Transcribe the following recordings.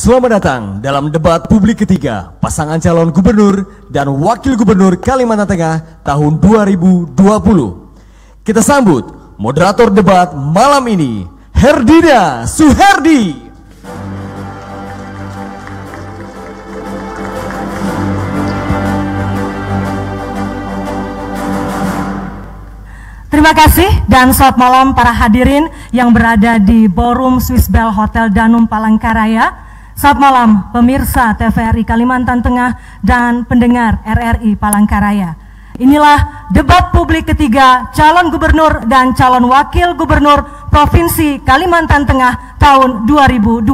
Selamat datang dalam debat publik ketiga pasangan calon gubernur dan wakil gubernur Kalimantan Tengah tahun 2020. Kita sambut moderator debat malam ini, Herdina Suherdi. Terima kasih dan selamat malam para hadirin yang berada di Ballroom Swiss Bell Hotel Danum Palangkaraya. Selamat malam pemirsa TVRI Kalimantan Tengah dan pendengar RRI Palangkaraya. Inilah debat publik ketiga calon gubernur dan calon wakil gubernur Provinsi Kalimantan Tengah tahun 2020.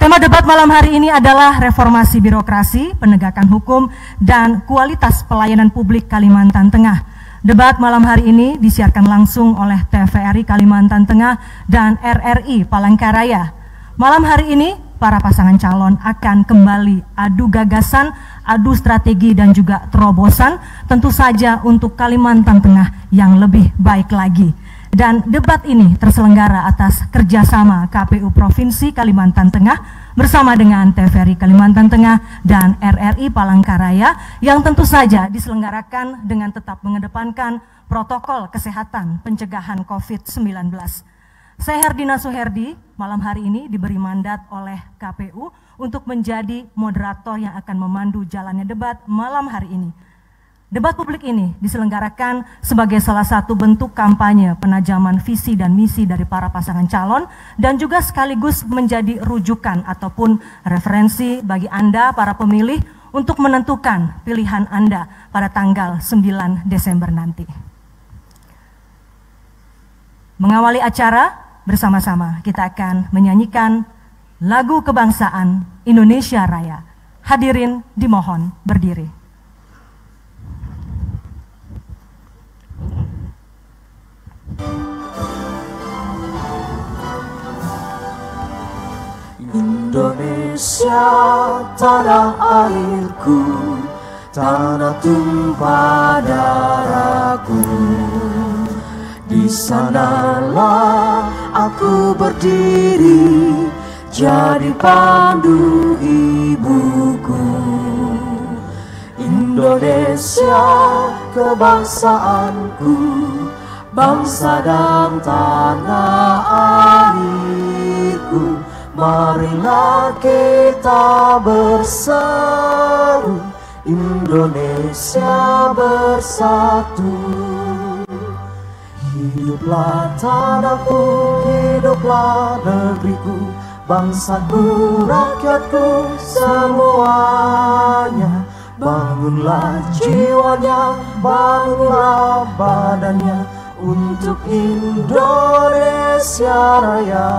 Tema debat malam hari ini adalah reformasi birokrasi, penegakan hukum, dan kualitas pelayanan publik Kalimantan Tengah. Debat malam hari ini disiarkan langsung oleh TVRI Kalimantan Tengah dan RRI Palangkaraya. Malam hari ini, para pasangan calon akan kembali adu gagasan, adu strategi, dan juga terobosan, tentu saja untuk Kalimantan Tengah yang lebih baik lagi. Dan debat ini terselenggara atas kerjasama KPU Provinsi Kalimantan Tengah bersama dengan TVRI Kalimantan Tengah dan RRI Palangkaraya yang tentu saja diselenggarakan dengan tetap mengedepankan protokol kesehatan pencegahan COVID-19. Saya Herdina Suherdi, malam hari ini diberi mandat oleh KPU untuk menjadi moderator yang akan memandu jalannya debat malam hari ini. Debat publik ini diselenggarakan sebagai salah satu bentuk kampanye penajaman visi dan misi dari para pasangan calon dan juga sekaligus menjadi rujukan ataupun referensi bagi Anda para pemilih untuk menentukan pilihan Anda pada tanggal 9 Desember nanti. Mengawali acara bersama-sama kita akan menyanyikan lagu kebangsaan Indonesia Raya. Hadirin dimohon berdiri. Indonesia tanah airku, tanah tumpah darahku. Di sanalah aku berdiri, jadi pandu ibuku. Indonesia kebangsaanku, bangsa dan tanah airku. Marilah kita berseru, Indonesia bersatu. Hiduplah tanahku, hiduplah negeriku, bangsaku, rakyatku semuanya. Bangunlah jiwanya, bangunlah badannya untuk Indonesia Raya.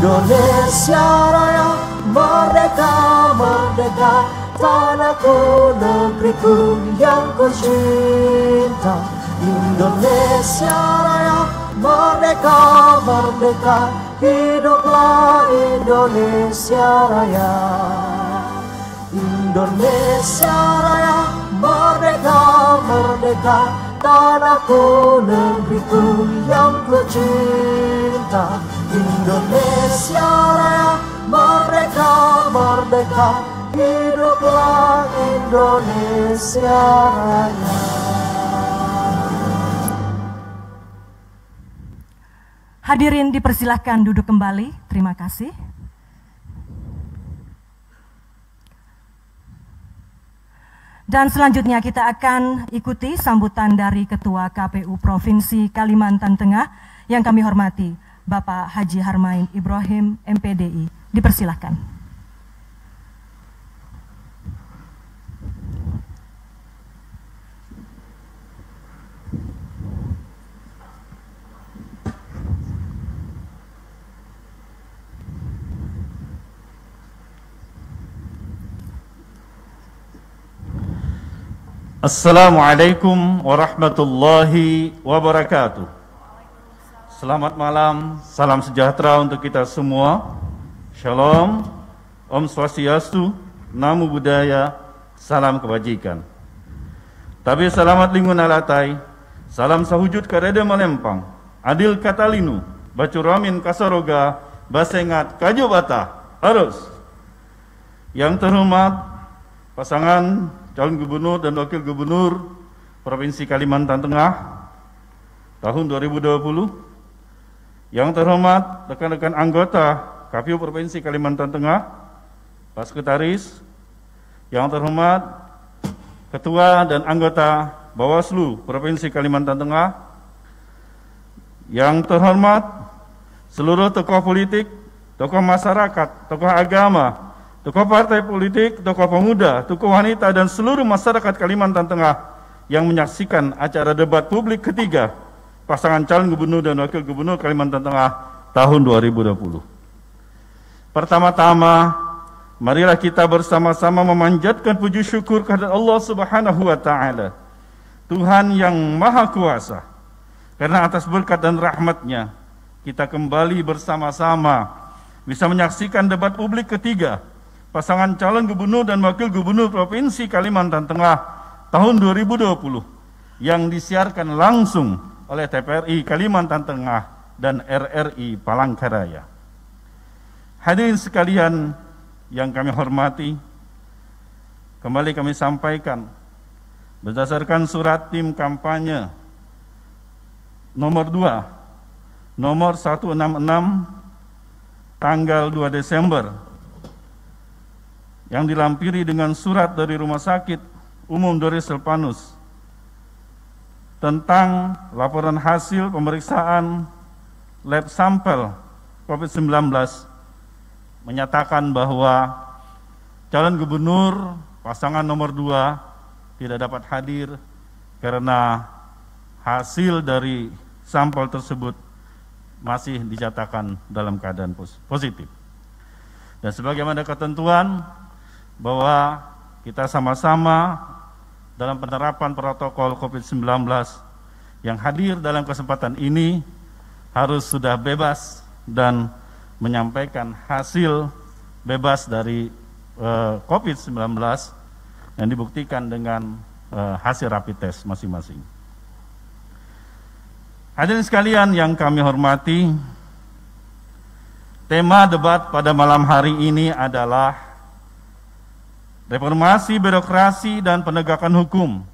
Indonesia Raya, merdeka, merdeka, tanahku, negeriku yang ku cinta. Indonesia Raya, merdeka, merdeka, hiduplah Indonesia Raya. Indonesia Raya, merdeka, merdeka, tanahku, negeriku yang ku cinta. Indonesia Raya, merdeka, merdeka, hiduplah Indonesia Raya. Hadirin dipersilahkan duduk kembali, terima kasih. Dan selanjutnya kita akan ikuti sambutan dari Ketua KPU Provinsi Kalimantan Tengah yang kami hormati, Bapak Haji Harmain Ibrahim MPDI. Dipersilahkan. Assalamualaikum warahmatullahi wabarakatuh. Selamat malam, salam sejahtera untuk kita semua. Shalom, Om Swastiastu, Namo Buddhaya, salam kebajikan. Tapi selamat lingun alatai, salam sahujud kareda Malempang, Adil Katalinu, Bacuramin Kasaroga, Basengat Kajobata, harus. Yang terhormat pasangan calon gubernur dan wakil gubernur Provinsi Kalimantan Tengah tahun 2020. Yang terhormat rekan-rekan anggota KPU Provinsi Kalimantan Tengah, Pak Sekretaris. Yang terhormat Ketua dan anggota Bawaslu Provinsi Kalimantan Tengah. Yang terhormat seluruh tokoh politik, tokoh masyarakat, tokoh agama, tokoh partai politik, tokoh pemuda, tokoh wanita, dan seluruh masyarakat Kalimantan Tengah yang menyaksikan acara debat publik ketiga pasangan calon gubernur dan wakil gubernur Kalimantan Tengah tahun 2020. Pertama-tama, marilah kita bersama-sama memanjatkan puji syukur kehadirat Allah Subhanahu wa Ta'ala, Tuhan yang Maha Kuasa, karena atas berkat dan rahmat-Nya kita kembali bersama-sama bisa menyaksikan debat publik ketiga pasangan calon gubernur dan wakil gubernur Provinsi Kalimantan Tengah tahun 2020 yang disiarkan langsung oleh TVRI Kalimantan Tengah dan RRI Palangkaraya. Hadirin sekalian yang kami hormati, kembali kami sampaikan berdasarkan surat tim kampanye nomor 2, nomor 166 tanggal 2 Desember yang dilampiri dengan surat dari Rumah Sakit Umum Dori Silvanus tentang laporan hasil pemeriksaan lab sampel COVID-19 menyatakan bahwa calon gubernur pasangan nomor 2 tidak dapat hadir karena hasil dari sampel tersebut masih dinyatakan dalam keadaan positif. Dan sebagaimana ketentuan bahwa kita sama-sama dalam penerapan protokol COVID-19 yang hadir dalam kesempatan ini harus sudah bebas dan menyampaikan hasil bebas dari COVID-19 yang dibuktikan dengan hasil rapid test masing-masing. Hadirin sekalian yang kami hormati, tema debat pada malam hari ini adalah reformasi birokrasi dan penegakan hukum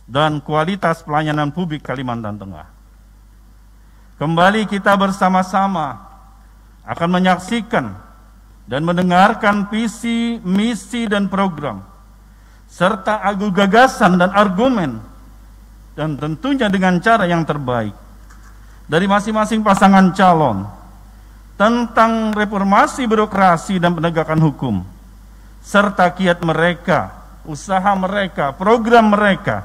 dan kualitas pelayanan publik Kalimantan Tengah. Kembali kita bersama-sama akan menyaksikan dan mendengarkan visi, misi, dan program, serta gagasan dan argumen, dan tentunya dengan cara yang terbaik dari masing-masing pasangan calon tentang reformasi birokrasi dan penegakan hukum, serta kiat mereka, usaha mereka, program mereka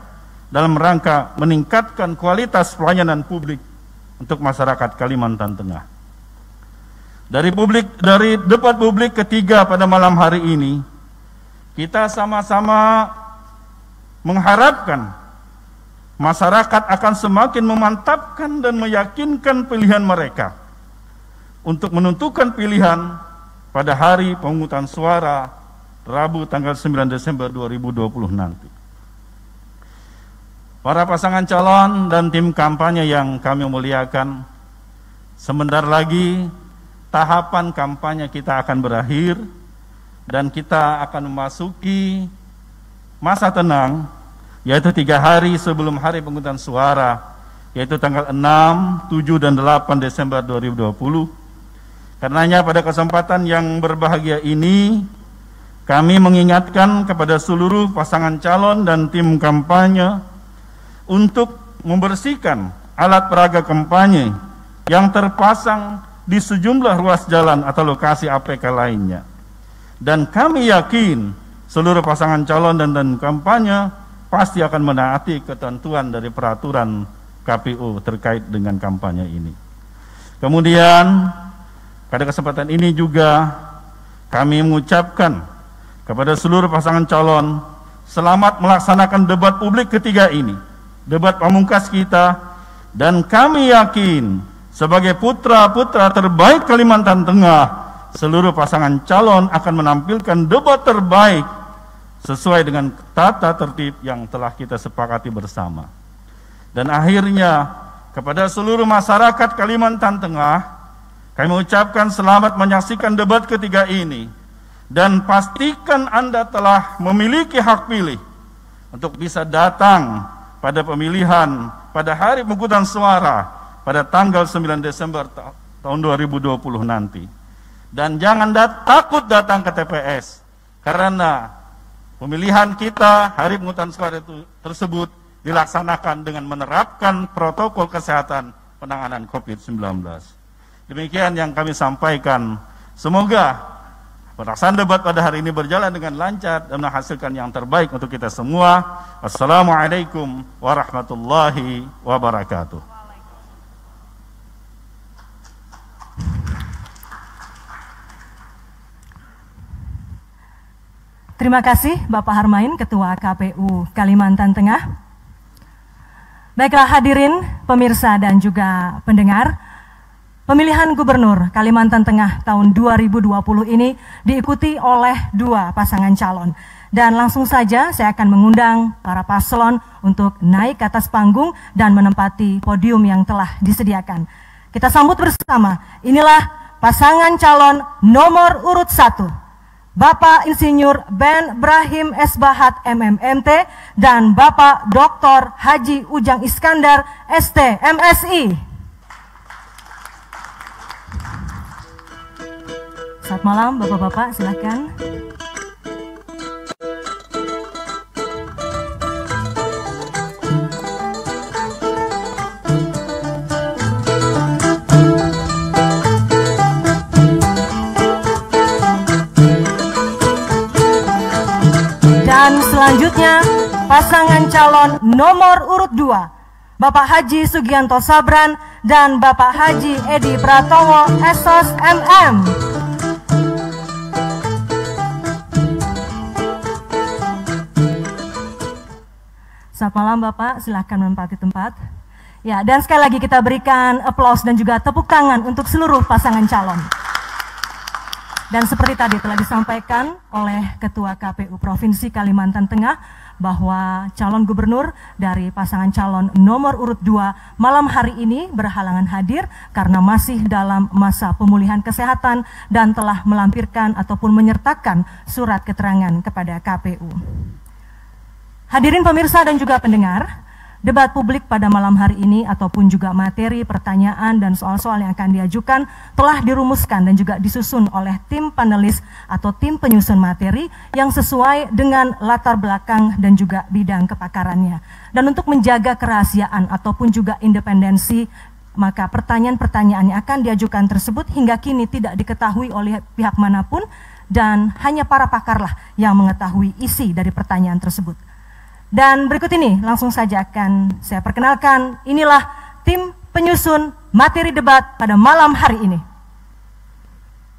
dalam rangka meningkatkan kualitas pelayanan publik untuk masyarakat Kalimantan Tengah. Dari debat publik ketiga pada malam hari ini, kita sama-sama mengharapkan masyarakat akan semakin memantapkan dan meyakinkan pilihan mereka untuk menentukan pilihan pada hari pemungutan suara Rabu tanggal 9 Desember 2020 nanti. Para pasangan calon dan tim kampanye yang kami muliakan, sebentar lagi tahapan kampanye kita akan berakhir dan kita akan memasuki masa tenang, yaitu 3 hari sebelum hari pemungutan suara, yaitu tanggal 6, 7, dan 8 Desember 2020. Karenanya pada kesempatan yang berbahagia ini, kami mengingatkan kepada seluruh pasangan calon dan tim kampanye untuk membersihkan alat peraga kampanye yang terpasang di sejumlah ruas jalan atau lokasi APK lainnya. Dan kami yakin seluruh pasangan calon dan kampanye pasti akan menaati ketentuan dari peraturan KPU terkait dengan kampanye ini. Kemudian pada kesempatan ini juga kami mengucapkan kepada seluruh pasangan calon, selamat melaksanakan debat publik ketiga ini, debat pamungkas kita, dan kami yakin sebagai putra-putra terbaik Kalimantan Tengah, seluruh pasangan calon akan menampilkan debat terbaik sesuai dengan tata tertib yang telah kita sepakati bersama. Dan akhirnya kepada seluruh masyarakat Kalimantan Tengah, kami mengucapkan selamat menyaksikan debat ketiga ini dan pastikan Anda telah memiliki hak pilih untuk bisa datang pada pemilihan pada hari pemungutan suara pada tanggal 9 Desember tahun 2020 nanti. Dan jangan takut datang ke TPS, karena pemilihan kita hari pemungutan suara tersebut dilaksanakan dengan menerapkan protokol kesehatan penanganan COVID-19. Demikian yang kami sampaikan. Semoga pelaksanaan debat pada hari ini berjalan dengan lancar dan menghasilkan yang terbaik untuk kita semua. Wassalamualaikum warahmatullahi wabarakatuh. Terima kasih Bapak Harmain, Ketua KPU Kalimantan Tengah. Baiklah hadirin, pemirsa dan juga pendengar, pemilihan Gubernur Kalimantan Tengah tahun 2020 ini diikuti oleh 2 pasangan calon. Dan langsung saja saya akan mengundang para paslon untuk naik ke atas panggung dan menempati podium yang telah disediakan. Kita sambut bersama, inilah pasangan calon nomor urut 1. Bapak Insinyur Ben Brahim S. Bahat MMMT dan Bapak Dr. Haji Ujang Iskandar ST MSI. Selamat malam Bapak-bapak, silakan. Dan selanjutnya pasangan calon nomor urut 2, Bapak Haji Sugianto Sabran dan Bapak Haji Edi Pratomo SOS MM. Selamat malam Bapak, silahkan menempati tempat. Ya, dan sekali lagi kita berikan aplaus dan juga tepuk tangan untuk seluruh pasangan calon. Dan seperti tadi telah disampaikan oleh Ketua KPU Provinsi Kalimantan Tengah bahwa calon gubernur dari pasangan calon nomor urut 2 malam hari ini berhalangan hadir karena masih dalam masa pemulihan kesehatan dan telah melampirkan ataupun menyertakan surat keterangan kepada KPU. Hadirin pemirsa dan juga pendengar, debat publik pada malam hari ini ataupun juga materi, pertanyaan, dan soal-soal yang akan diajukan telah dirumuskan dan juga disusun oleh tim panelis atau tim penyusun materi yang sesuai dengan latar belakang dan juga bidang kepakarannya. Dan untuk menjaga kerahasiaan ataupun juga independensi, maka pertanyaan-pertanyaan yang akan diajukan tersebut hingga kini tidak diketahui oleh pihak manapun dan hanya para pakarlah yang mengetahui isi dari pertanyaan tersebut. Dan berikut ini langsung saja akan saya perkenalkan, inilah tim penyusun materi debat pada malam hari ini.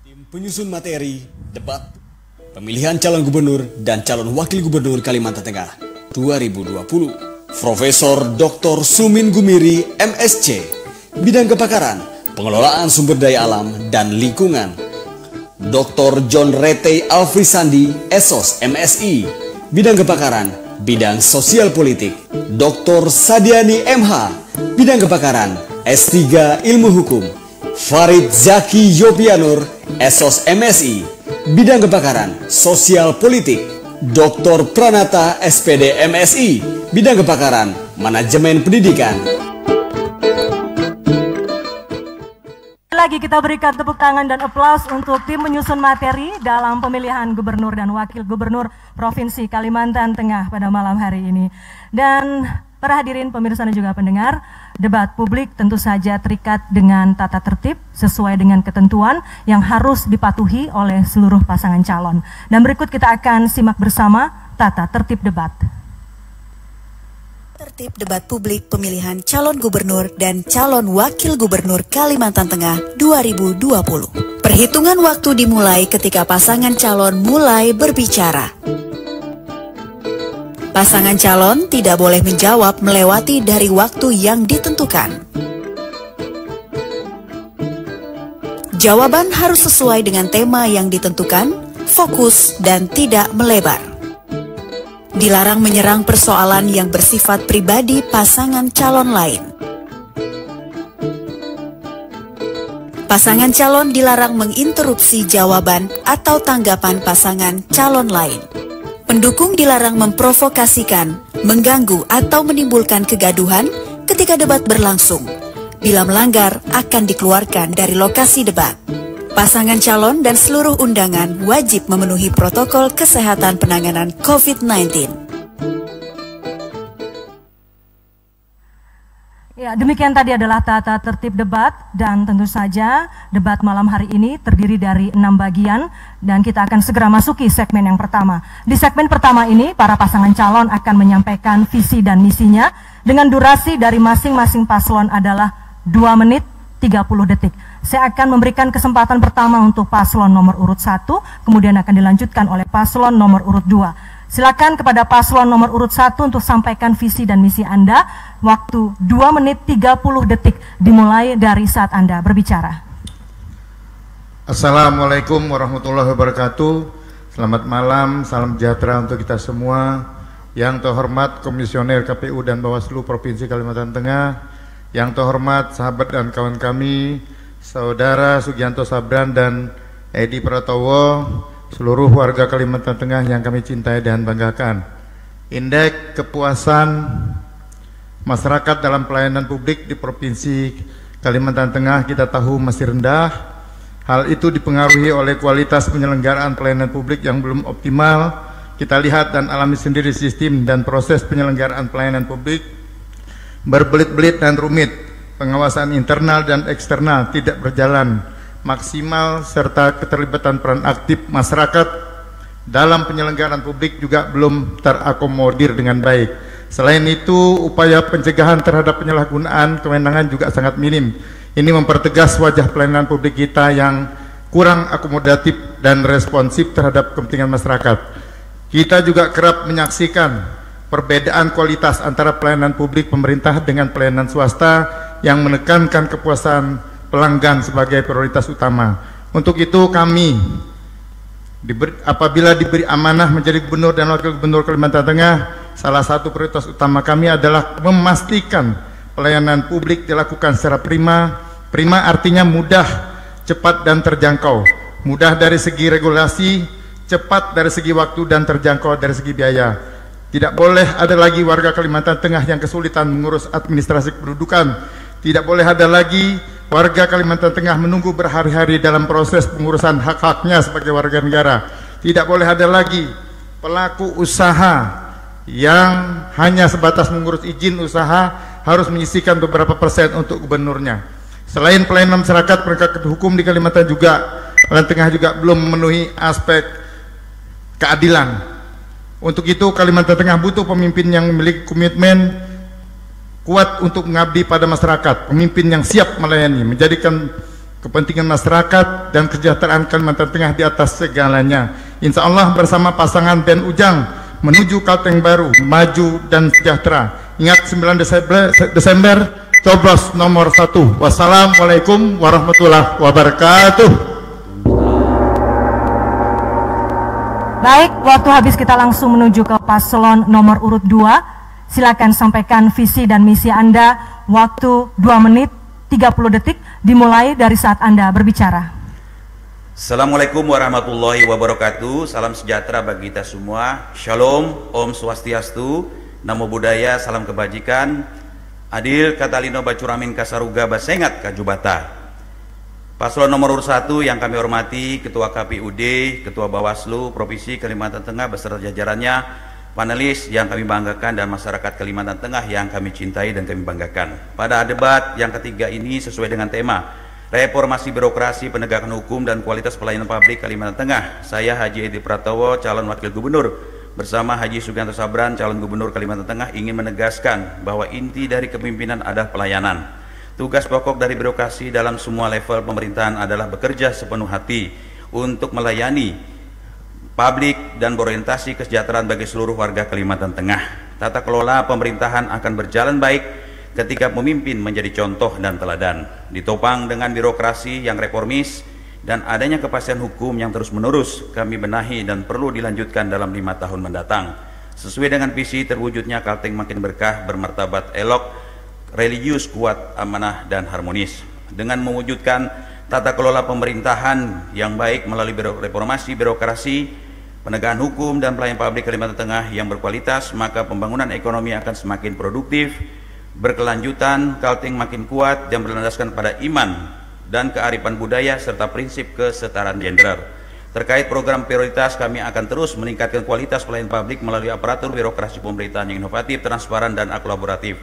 Tim penyusun materi debat pemilihan calon gubernur dan calon wakil gubernur Kalimantan Tengah 2020. Profesor Dr. Sumin Gumiri MSc, bidang kepakaran, pengelolaan sumber daya alam dan lingkungan. Dr. John Retey Alfrisandi SOS MSI, bidang kepakaran, bidang sosial politik. Dr. Sadiani MH, bidang kepakaran, S3 Ilmu Hukum. Farid Zaki Yopianur, SOS MSI, bidang kepakaran, sosial politik. Dr. Pranata SPD MSI, bidang kepakaran, manajemen pendidikan. Lagi kita berikan tepuk tangan dan aplaus untuk tim menyusun materi dalam pemilihan gubernur dan wakil gubernur Provinsi Kalimantan Tengah pada malam hari ini. Dan para hadirin pemirsa dan juga pendengar, debat publik tentu saja terikat dengan tata tertib sesuai dengan ketentuan yang harus dipatuhi oleh seluruh pasangan calon. Dan berikut kita akan simak bersama tata tertib debat. Tertib debat publik pemilihan calon gubernur dan calon wakil gubernur Kalimantan Tengah 2020. Perhitungan waktu dimulai ketika pasangan calon mulai berbicara. Pasangan calon tidak boleh menjawab melewati dari waktu yang ditentukan. Jawaban harus sesuai dengan tema yang ditentukan, fokus dan tidak melebar. dilarang menyerang persoalan yang bersifat pribadi pasangan calon lain. Pasangan calon dilarang menginterupsi jawaban atau tanggapan pasangan calon lain. Pendukung dilarang memprovokasikan, mengganggu atau menimbulkan kegaduhan ketika debat berlangsung. Bila melanggar, akan dikeluarkan dari lokasi debat. Pasangan calon dan seluruh undangan wajib memenuhi protokol kesehatan penanganan COVID-19. Ya, demikian tadi adalah tata tertib debat, dan tentu saja debat malam hari ini terdiri dari 6 bagian dan kita akan segera masuki segmen yang pertama. Di segmen pertama ini, para pasangan calon akan menyampaikan visi dan misinya dengan durasi dari masing-masing paslon adalah 2 menit 30 detik. Saya akan memberikan kesempatan pertama untuk paslon nomor urut 1, kemudian akan dilanjutkan oleh paslon nomor urut 2. Silakan kepada paslon nomor urut 1 untuk sampaikan visi dan misi Anda. Waktu 2 menit 30 detik dimulai dari saat Anda berbicara. Assalamualaikum warahmatullahi wabarakatuh. Selamat malam, salam sejahtera untuk kita semua. Yang terhormat Komisioner KPU dan Bawaslu Provinsi Kalimantan Tengah, yang terhormat sahabat dan kawan kami, Saudara Sugianto Sabran dan Edi Pratowo, seluruh warga Kalimantan Tengah yang kami cintai dan banggakan. Indeks kepuasan masyarakat dalam pelayanan publik di Provinsi Kalimantan Tengah kita tahu masih rendah. Hal itu dipengaruhi oleh kualitas penyelenggaraan pelayanan publik yang belum optimal. Kita lihat dan alami sendiri sistem dan proses penyelenggaraan pelayanan publik berbelit-belit dan rumit. Pengawasan internal dan eksternal tidak berjalan maksimal, serta keterlibatan peran aktif masyarakat dalam penyelenggaraan publik juga belum terakomodir dengan baik. Selain itu, upaya pencegahan terhadap penyalahgunaan kewenangan juga sangat minim. Ini mempertegas wajah pelayanan publik kita yang kurang akomodatif dan responsif terhadap kepentingan masyarakat. Kita juga kerap menyaksikan perbedaan kualitas antara pelayanan publik pemerintah dengan pelayanan swasta yang menekankan kepuasan pelanggan sebagai prioritas utama. Untuk itu kami apabila diberi amanah menjadi gubernur dan wakil gubernur Kalimantan Tengah, salah satu prioritas utama kami adalah memastikan pelayanan publik dilakukan secara prima. Prima artinya mudah, cepat dan terjangkau. Mudah dari segi regulasi, cepat dari segi waktu dan terjangkau dari segi biaya. Tidak boleh ada lagi warga Kalimantan Tengah yang kesulitan mengurus administrasi kependudukan. Tidak boleh ada lagi warga Kalimantan Tengah menunggu berhari-hari dalam proses pengurusan hak-haknya sebagai warga negara. Tidak boleh ada lagi pelaku usaha yang hanya sebatas mengurus izin usaha harus menyisihkan beberapa persen untuk gubernurnya. Selain pelayanan masyarakat, penegakan hukum di Kalimantan Tengah juga belum memenuhi aspek keadilan. Untuk itu Kalimantan Tengah butuh pemimpin yang memiliki komitmen kuat untuk mengabdi pada masyarakat, pemimpin yang siap melayani, menjadikan kepentingan masyarakat dan kesejahteraan Kalimantan Tengah di atas segalanya. Insya Allah bersama pasangan Ben Ujang menuju Kalteng baru, maju dan sejahtera. Ingat 9 Desember, coblos nomor 1. Wassalamualaikum warahmatullahi wabarakatuh. Baik, waktu habis, kita langsung menuju ke paslon nomor urut 2. Silakan sampaikan visi dan misi Anda. Waktu 2 menit 30 detik dimulai dari saat Anda berbicara. Assalamualaikum warahmatullahi wabarakatuh. Salam sejahtera bagi kita semua. Shalom, Om Swastiastu, Namo Buddhaya, salam kebajikan. Adil Katalino Bacuramin Kasaruga Basengat Kajubata. Paslon nomor urut 1 yang kami hormati, Ketua KPUD, Ketua Bawaslu Provinsi Kalimantan Tengah beserta jajarannya, panelis yang kami banggakan dan masyarakat Kalimantan Tengah yang kami cintai dan kami banggakan. Pada debat yang ketiga ini sesuai dengan tema Reformasi Birokrasi, Penegakan Hukum dan Kualitas Pelayanan Publik Kalimantan Tengah, saya Haji Edi Pratowo, calon wakil gubernur, bersama Haji Sugianto Sabran, calon gubernur Kalimantan Tengah, ingin menegaskan bahwa inti dari kepemimpinan adalah pelayanan. Tugas pokok dari birokrasi dalam semua level pemerintahan adalah bekerja sepenuh hati untuk melayani publik dan berorientasi kesejahteraan bagi seluruh warga Kalimantan Tengah. Tata kelola pemerintahan akan berjalan baik ketika pemimpin menjadi contoh dan teladan, ditopang dengan birokrasi yang reformis dan adanya kepastian hukum yang terus-menerus kami benahi dan perlu dilanjutkan dalam 5 tahun mendatang. sesuai dengan visi terwujudnya Kalteng makin berkah, bermartabat, elok, religius, kuat, amanah, dan harmonis. Dengan mewujudkan tata kelola pemerintahan yang baik melalui reformasi birokrasi, penegakan hukum, dan pelayanan publik Kalimantan Tengah yang berkualitas, maka pembangunan ekonomi akan semakin produktif, berkelanjutan, Kalteng makin kuat dan berlandaskan pada iman dan kearifan budaya serta prinsip kesetaraan gender. Terkait program prioritas, kami akan terus meningkatkan kualitas pelayanan publik melalui aparatur birokrasi pemerintahan yang inovatif, transparan, dan kolaboratif.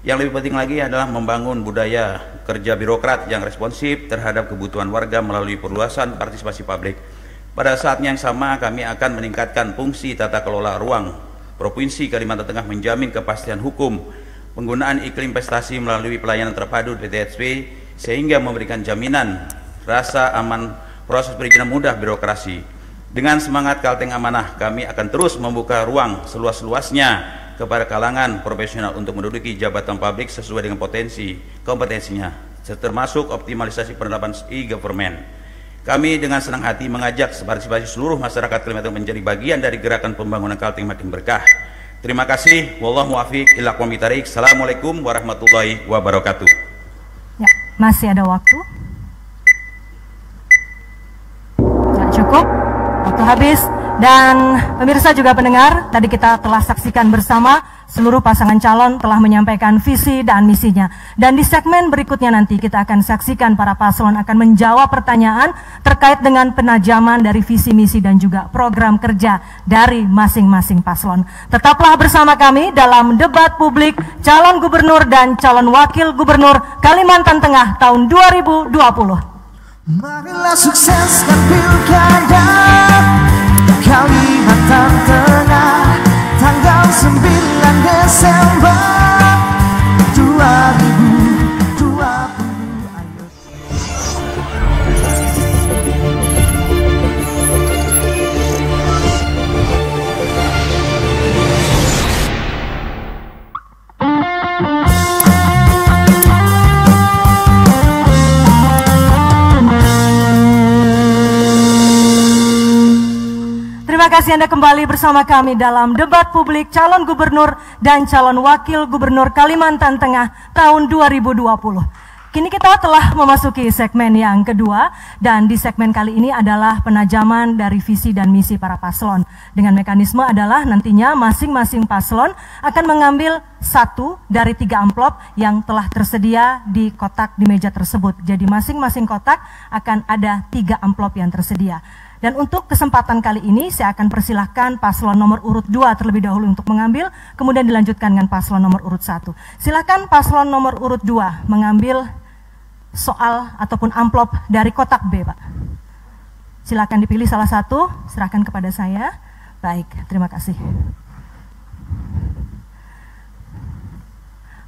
Yang lebih penting lagi adalah membangun budaya kerja birokrat yang responsif terhadap kebutuhan warga melalui perluasan partisipasi publik. Pada saatnya yang sama, kami akan meningkatkan fungsi tata kelola ruang Provinsi Kalimantan Tengah, menjamin kepastian hukum, penggunaan iklim investasi melalui pelayanan terpadu PTSP, sehingga memberikan jaminan rasa aman proses perizinan mudah birokrasi. Dengan semangat Kalteng Amanah, kami akan terus membuka ruang seluas-luasnya kepada kalangan profesional untuk menduduki jabatan publik sesuai dengan kompetensinya, termasuk optimalisasi penerapan e-government. Kami dengan senang hati mengajak partisipasi seluruh masyarakat Kalimantan menjadi bagian dari gerakan pembangunan Kalteng makin berkah. Terima kasih. Wallahu muwaffiq ila aqwamit thariq. Assalamualaikum warahmatullahi wabarakatuh. Ya, masih ada waktu. Tidak cukup, waktu habis. Dan pemirsa juga pendengar, tadi kita telah saksikan bersama seluruh pasangan calon telah menyampaikan visi dan misinya. Dan di segmen berikutnya nanti kita akan saksikan para paslon akan menjawab pertanyaan terkait dengan penajaman dari visi misi dan juga program kerja dari masing-masing paslon. Tetaplah bersama kami dalam debat publik calon gubernur dan calon wakil gubernur Kalimantan Tengah tahun 2020. Marilah sukseskan pilkada Kalimantan Tengah tanggal 9 Desember 2020. Ayo. Terima kasih Anda kembali bersama kami dalam debat publik calon gubernur dan calon wakil gubernur Kalimantan Tengah tahun 2020. Kini kita telah memasuki segmen yang kedua, dan di segmen kali ini adalah penajaman dari visi dan misi para paslon. Dengan mekanisme adalah nantinya masing-masing paslon akan mengambil 1 dari 3 amplop yang telah tersedia di kotak di meja tersebut. Jadi masing-masing kotak akan ada 3 amplop yang tersedia. Dan untuk kesempatan kali ini saya akan persilahkan paslon nomor urut 2 terlebih dahulu untuk mengambil, kemudian dilanjutkan dengan paslon nomor urut 1. Silakan paslon nomor urut 2 mengambil soal ataupun amplop dari kotak B, Pak. Silakan dipilih salah satu, serahkan kepada saya. Baik, terima kasih.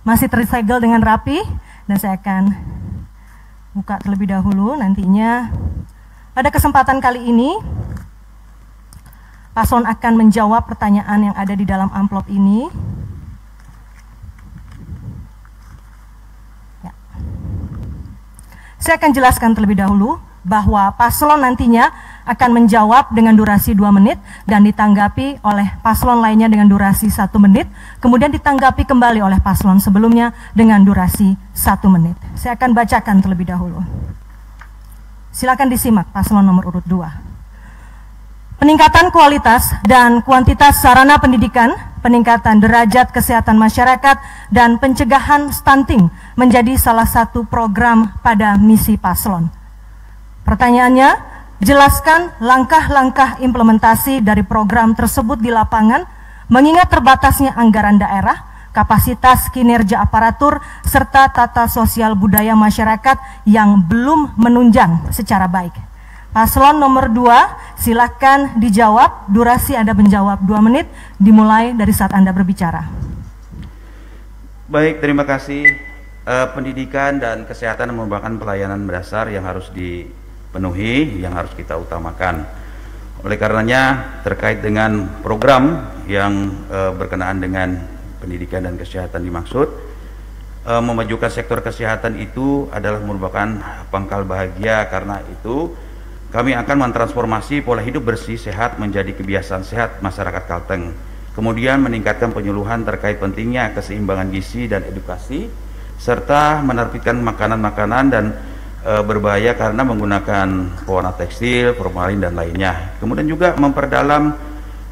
Masih tersegel dengan rapi, dan saya akan buka terlebih dahulu nantinya. Pada kesempatan kali ini, paslon akan menjawab pertanyaan yang ada di dalam amplop ini. Ya. Saya akan jelaskan terlebih dahulu bahwa paslon nantinya akan menjawab dengan durasi 2 menit dan ditanggapi oleh paslon lainnya dengan durasi 1 menit, kemudian ditanggapi kembali oleh paslon sebelumnya dengan durasi 1 menit. Saya akan bacakan terlebih dahulu. Silakan disimak paslon nomor urut 2. Peningkatan kualitas dan kuantitas sarana pendidikan, peningkatan derajat kesehatan masyarakat, dan pencegahan stunting menjadi salah satu program pada misi paslon. Pertanyaannya, jelaskan langkah-langkah implementasi dari program tersebut di lapangan, mengingat terbatasnya anggaran daerah, kapasitas kinerja aparatur, serta tata sosial budaya masyarakat yang belum menunjang secara baik. Paslon nomor 2, silakan dijawab. Durasi Anda menjawab 2 menit, dimulai dari saat Anda berbicara. Baik, terima kasih. Pendidikan dan kesehatan merupakan pelayanan mendasar yang harus dipenuhi, yang harus kita utamakan. Oleh karenanya, terkait dengan program yang berkenaan dengan pendidikan dan kesehatan dimaksud, memajukan sektor kesehatan itu adalah merupakan pangkal bahagia. Karena itu kami akan mentransformasi pola hidup bersih sehat menjadi kebiasaan sehat masyarakat Kalteng. kemudian meningkatkan penyuluhan terkait pentingnya keseimbangan gizi dan edukasi, serta menerbitkan makanan-makanan dan berbahaya karena menggunakan pewarna tekstil, formalin dan lainnya. Kemudian juga memperdalam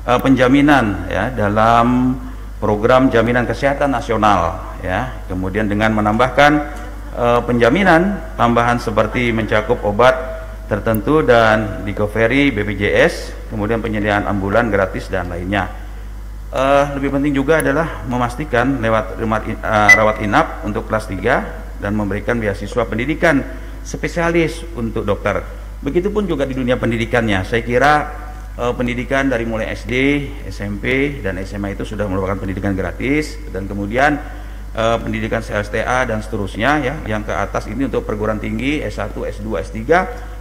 penjaminan ya dalam program jaminan kesehatan nasional ya. Kemudian dengan menambahkan penjaminan tambahan seperti mencakup obat tertentu dan recovery BPJS, kemudian penyediaan ambulan gratis dan lainnya. Lebih penting juga adalah memastikan lewat rawat inap untuk kelas 3 dan memberikan beasiswa pendidikan spesialis untuk dokter. Begitupun juga di dunia pendidikannya. Saya kira pendidikan dari mulai SD, SMP dan SMA itu sudah merupakan pendidikan gratis, dan kemudian pendidikan CLSTA dan seterusnya ya, yang ke atas ini untuk perguruan tinggi S1, S2, S3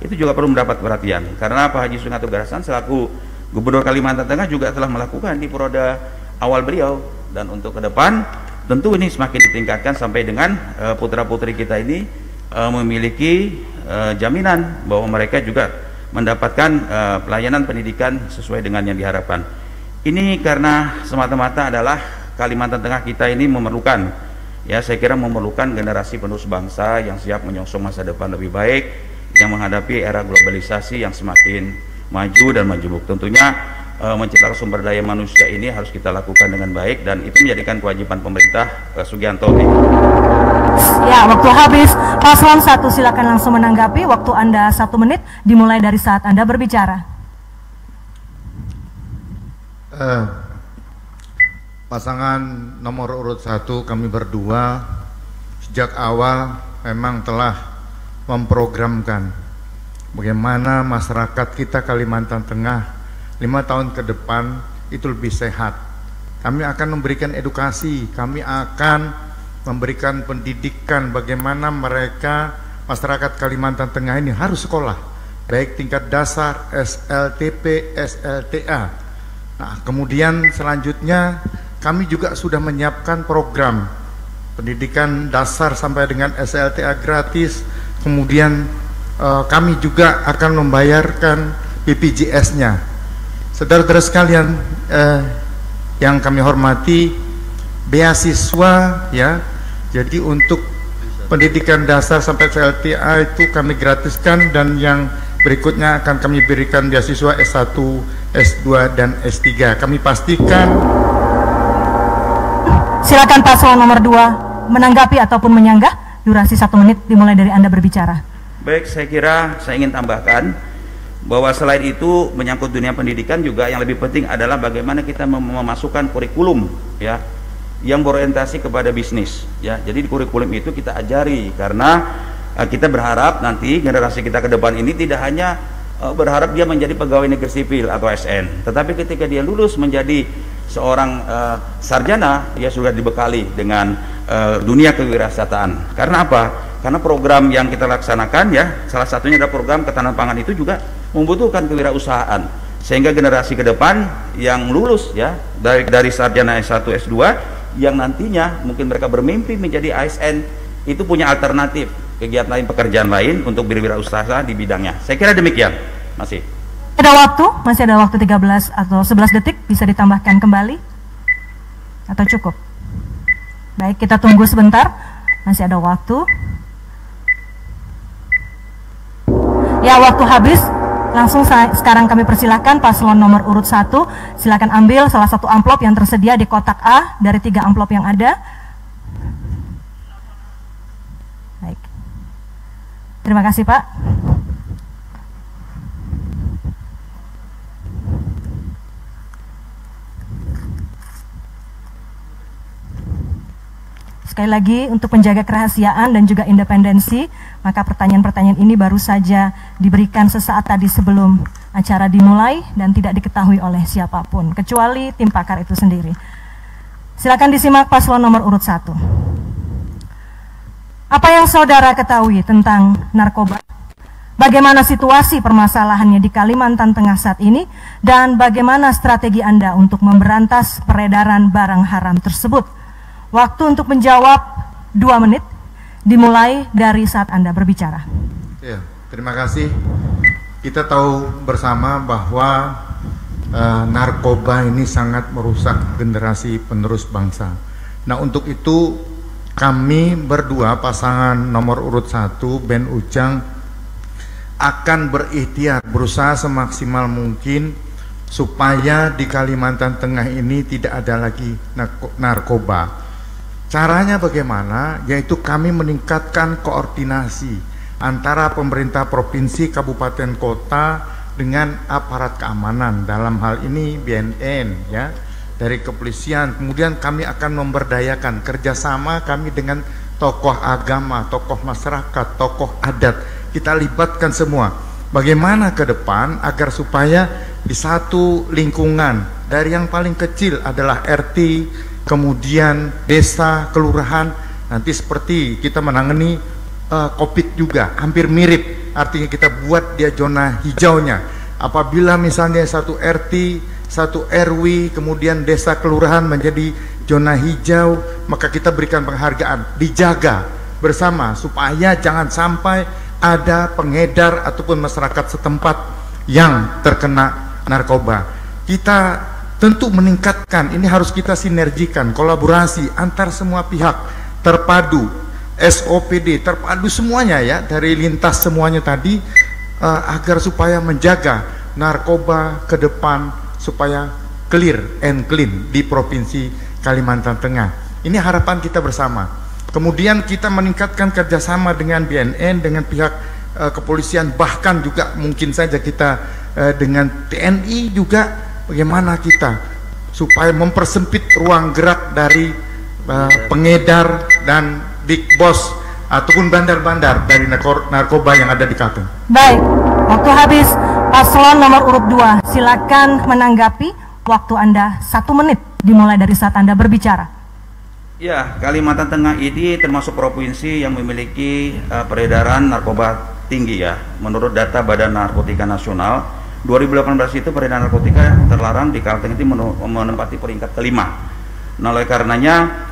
itu juga perlu mendapat perhatian, karena Pak Haji Sungatu Garasan selaku Gubernur Kalimantan Tengah juga telah melakukan di periode awal beliau, dan untuk ke depan tentu ini semakin ditingkatkan sampai dengan putra-putri kita ini memiliki jaminan bahwa mereka juga mendapatkan pelayanan pendidikan sesuai dengan yang diharapkan. Ini karena semata-mata adalah Kalimantan Tengah kita ini memerlukan, ya saya kira memerlukan generasi penerus bangsa yang siap menyongsong masa depan lebih baik, yang menghadapi era globalisasi yang semakin maju dan majemuk. Tentunya menciptakan sumber daya manusia ini harus kita lakukan dengan baik, dan itu menjadikan kewajiban pemerintah. Sugianto. Ya, waktu habis. Paslon 1 silakan langsung menanggapi. Waktu Anda 1 menit dimulai dari saat Anda berbicara. Pasangan nomor urut 1 kami berdua sejak awal memang telah memprogramkan bagaimana masyarakat kita Kalimantan Tengah 5 tahun ke depan itu lebih sehat. Kami akan memberikan edukasi, kami akan memberikan pendidikan bagaimana mereka, masyarakat Kalimantan Tengah ini harus sekolah, baik tingkat dasar, SLTP, SLTA. Nah, kemudian selanjutnya kami juga sudah menyiapkan program pendidikan dasar sampai dengan SLTA gratis. Kemudian kami juga akan membayarkan BPJS-nya. Saudara-saudara sekalian yang kami hormati, beasiswa ya, jadi untuk pendidikan dasar sampai SLTA itu kami gratiskan, dan yang berikutnya akan kami berikan beasiswa S1, S2 dan S3. Kami pastikan. Silakan paslon nomor 2 menanggapi ataupun menyanggah. Durasi 1 menit dimulai dari Anda berbicara. Baik, saya kira saya ingin tambahkan bahwa selain itu menyangkut dunia pendidikan juga yang lebih penting adalah bagaimana kita memasukkan kurikulum ya yang berorientasi kepada bisnis ya. Jadi di kurikulum itu kita ajari, karena kita berharap nanti generasi kita ke depan ini tidak hanya berharap dia menjadi pegawai negeri sipil atau ASN, tetapi ketika dia lulus menjadi seorang sarjana, dia sudah dibekali dengan dunia kewirausahaan. Karena apa? Karena program yang kita laksanakan ya, salah satunya adalah program ketahanan pangan, itu juga membutuhkan kewirausahaan, sehingga generasi ke depan yang lulus ya dari sarjana S1, S2 yang nantinya mungkin mereka bermimpi menjadi ASN, itu punya alternatif kegiatan lain, pekerjaan lain untuk berwirausaha di bidangnya. Saya kira demikian. Masih ada waktu 13 atau 11 detik, bisa ditambahkan kembali atau cukup? Baik, kita tunggu sebentar, masih ada waktu. Ya, waktu habis. Langsung sekarang kami persilahkan paslon nomor urut 1, silakan ambil salah satu amplop yang tersedia di kotak A dari 3 amplop yang ada. Baik. Terima kasih, Pak. Sekali lagi, untuk menjaga kerahasiaan dan juga independensi, maka pertanyaan-pertanyaan ini baru saja diberikan sesaat tadi sebelum acara dimulai dan tidak diketahui oleh siapapun, kecuali tim pakar itu sendiri. Silakan disimak paslon nomor urut 1. Apa yang saudara ketahui tentang narkoba? Bagaimana situasi permasalahannya di Kalimantan Tengah saat ini? Dan bagaimana strategi Anda untuk memberantas peredaran barang haram tersebut? Waktu untuk menjawab 2 menit, dimulai dari saat Anda berbicara. Ya, terima kasih. Kita tahu bersama bahwa narkoba ini sangat merusak generasi penerus bangsa. Nah, untuk itu kami berdua pasangan nomor urut 1 Ben Ujang akan berikhtiar berusaha semaksimal mungkin supaya di Kalimantan Tengah ini tidak ada lagi narkoba. Caranya bagaimana? Yaitu kami meningkatkan koordinasi antara pemerintah provinsi, kabupaten, kota dengan aparat keamanan, dalam hal ini BNN ya, dari kepolisian. Kemudian kami akan memberdayakan kerjasama kami dengan tokoh agama, tokoh masyarakat, tokoh adat. Kita libatkan semua. Bagaimana ke depan agar supaya di satu lingkungan, dari yang paling kecil adalah RT, kemudian desa, kelurahan, nanti seperti kita menangani COVID juga, hampir mirip. Artinya kita buat dia zona hijaunya. Apabila misalnya satu RT, satu RW, kemudian desa kelurahan menjadi zona hijau, maka kita berikan penghargaan, dijaga bersama supaya jangan sampai ada pengedar ataupun masyarakat setempat yang terkena narkoba. Kita tentu meningkatkan, ini harus kita sinergikan, kolaborasi antar semua pihak, terpadu, SOPD, terpadu semuanya ya, dari lintas semuanya tadi, agar supaya menjaga narkoba ke depan supaya clear and clean di Provinsi Kalimantan Tengah. Ini harapan kita bersama. Kemudian kita meningkatkan kerjasama dengan BNN, dengan pihak kepolisian, bahkan juga mungkin saja kita dengan TNI juga, bagaimana kita supaya mempersempit ruang gerak dari pengedar dan big boss ataupun bandar-bandar dari narkoba yang ada di Kalteng. Baik, waktu habis. Paslon nomor urut 2, silakan menanggapi. Waktu Anda 1 menit dimulai dari saat Anda berbicara. Ya, Kalimantan Tengah ini termasuk provinsi yang memiliki peredaran narkoba tinggi ya. Menurut data Badan Narkotika Nasional, 2018 itu peredaran narkotika terlarang di Kalteng itu menempati peringkat kelima. Nah, oleh karenanya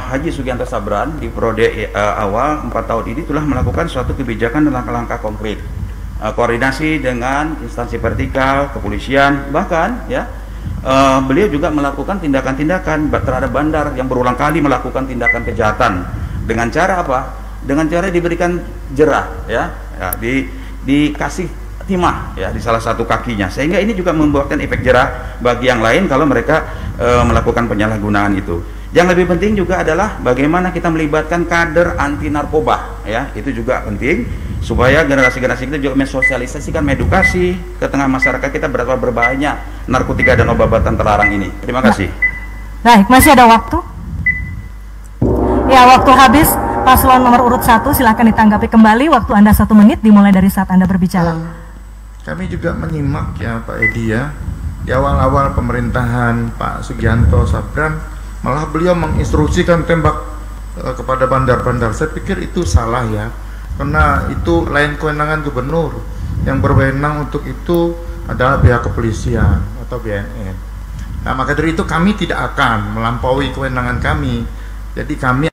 Haji Sugianto Sabran di periode awal 4 tahun ini telah melakukan suatu kebijakan dan langkah-langkah konkret, koordinasi dengan instansi vertikal, kepolisian, bahkan ya beliau juga melakukan tindakan-tindakan terhadap bandar yang berulang kali melakukan tindakan kejahatan. Dengan cara apa? Dengan cara diberikan jerah ya, dikasih timah ya di salah satu kakinya, sehingga ini juga membuatkan efek jerah bagi yang lain kalau mereka melakukan penyalahgunaan itu. Yang lebih penting juga adalah bagaimana kita melibatkan kader anti narkoba ya, itu juga penting supaya generasi-generasi kita juga mensosialisasikan, edukasi ke tengah masyarakat kita betapa berbahayanya narkotika dan obat-obatan terlarang ini. Terima kasih. Baik, masih ada waktu? Ya, waktu habis. Paslon nomor urut 1 silahkan ditanggapi kembali. Waktu Anda 1 menit dimulai dari saat Anda berbicara. Kami juga menyimak ya Pak Edi ya, di awal-awal pemerintahan Pak Sugianto Sabran, malah beliau menginstruksikan tembak kepada bandar-bandar. Saya pikir itu salah ya, karena itu lain kewenangan gubernur. Yang berwenang untuk itu adalah pihak kepolisian atau BNN. Nah, maka dari itu kami tidak akan melampaui kewenangan kami. Jadi kami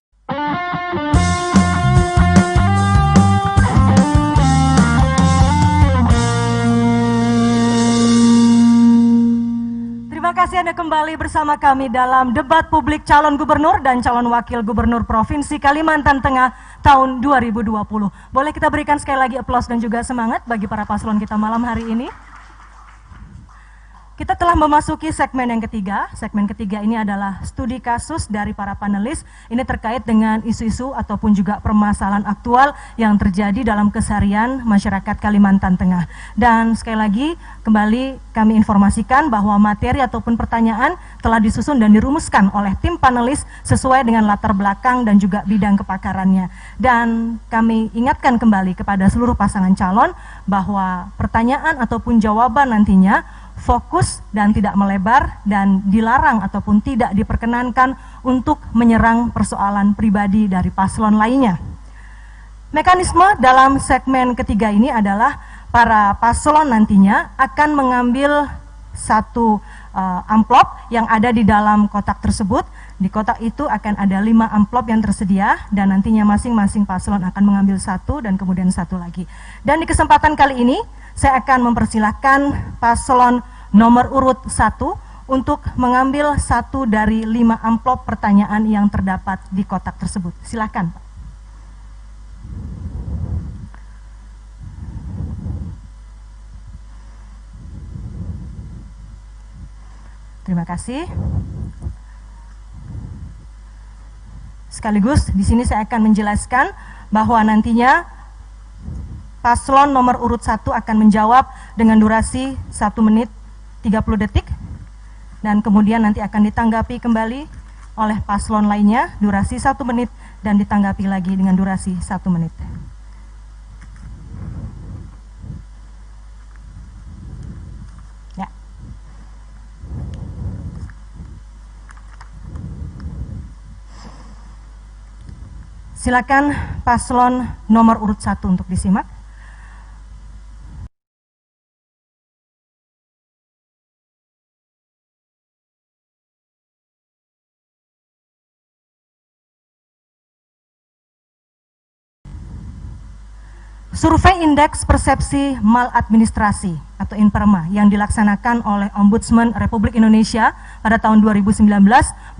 Terima kasih Anda kembali bersama kami dalam debat publik calon gubernur dan calon wakil gubernur Provinsi Kalimantan Tengah tahun 2020. Boleh kita berikan sekali lagi aplaus dan juga semangat bagi para paslon kita malam hari ini. Kita telah memasuki segmen yang ketiga. Segmen ketiga ini adalah studi kasus dari para panelis. Ini terkait dengan isu-isu ataupun juga permasalahan aktual yang terjadi dalam keseharian masyarakat Kalimantan Tengah. Dan sekali lagi kembali kami informasikan bahwa materi ataupun pertanyaan telah disusun dan dirumuskan oleh tim panelis sesuai dengan latar belakang dan juga bidang kepakarannya. Dan kami ingatkan kembali kepada seluruh pasangan calon bahwa pertanyaan ataupun jawaban nantinya fokus dan tidak melebar dan dilarang ataupun tidak diperkenankan untuk menyerang persoalan pribadi dari paslon lainnya. Mekanisme dalam segmen ketiga ini adalah para paslon nantinya akan mengambil satu amplop yang ada di dalam kotak tersebut. Di kotak itu akan ada 5 amplop yang tersedia dan nantinya masing-masing paslon akan mengambil 1 dan kemudian 1 lagi. Dan di kesempatan kali ini saya akan mempersilahkan paslon nomor urut 1 untuk mengambil 1 dari 5 amplop pertanyaan yang terdapat di kotak tersebut. Silakan, Pak. Terima kasih. Sekaligus di sini saya akan menjelaskan bahwa nantinya paslon nomor urut 1 akan menjawab dengan durasi 1 menit 30 detik dan kemudian nanti akan ditanggapi kembali oleh paslon lainnya durasi 1 menit dan ditanggapi lagi dengan durasi 1 menit. Silakan paslon nomor urut 1 untuk disimak. Survei Indeks Persepsi Maladministrasi atau INPERMA yang dilaksanakan oleh Ombudsman Republik Indonesia pada tahun 2019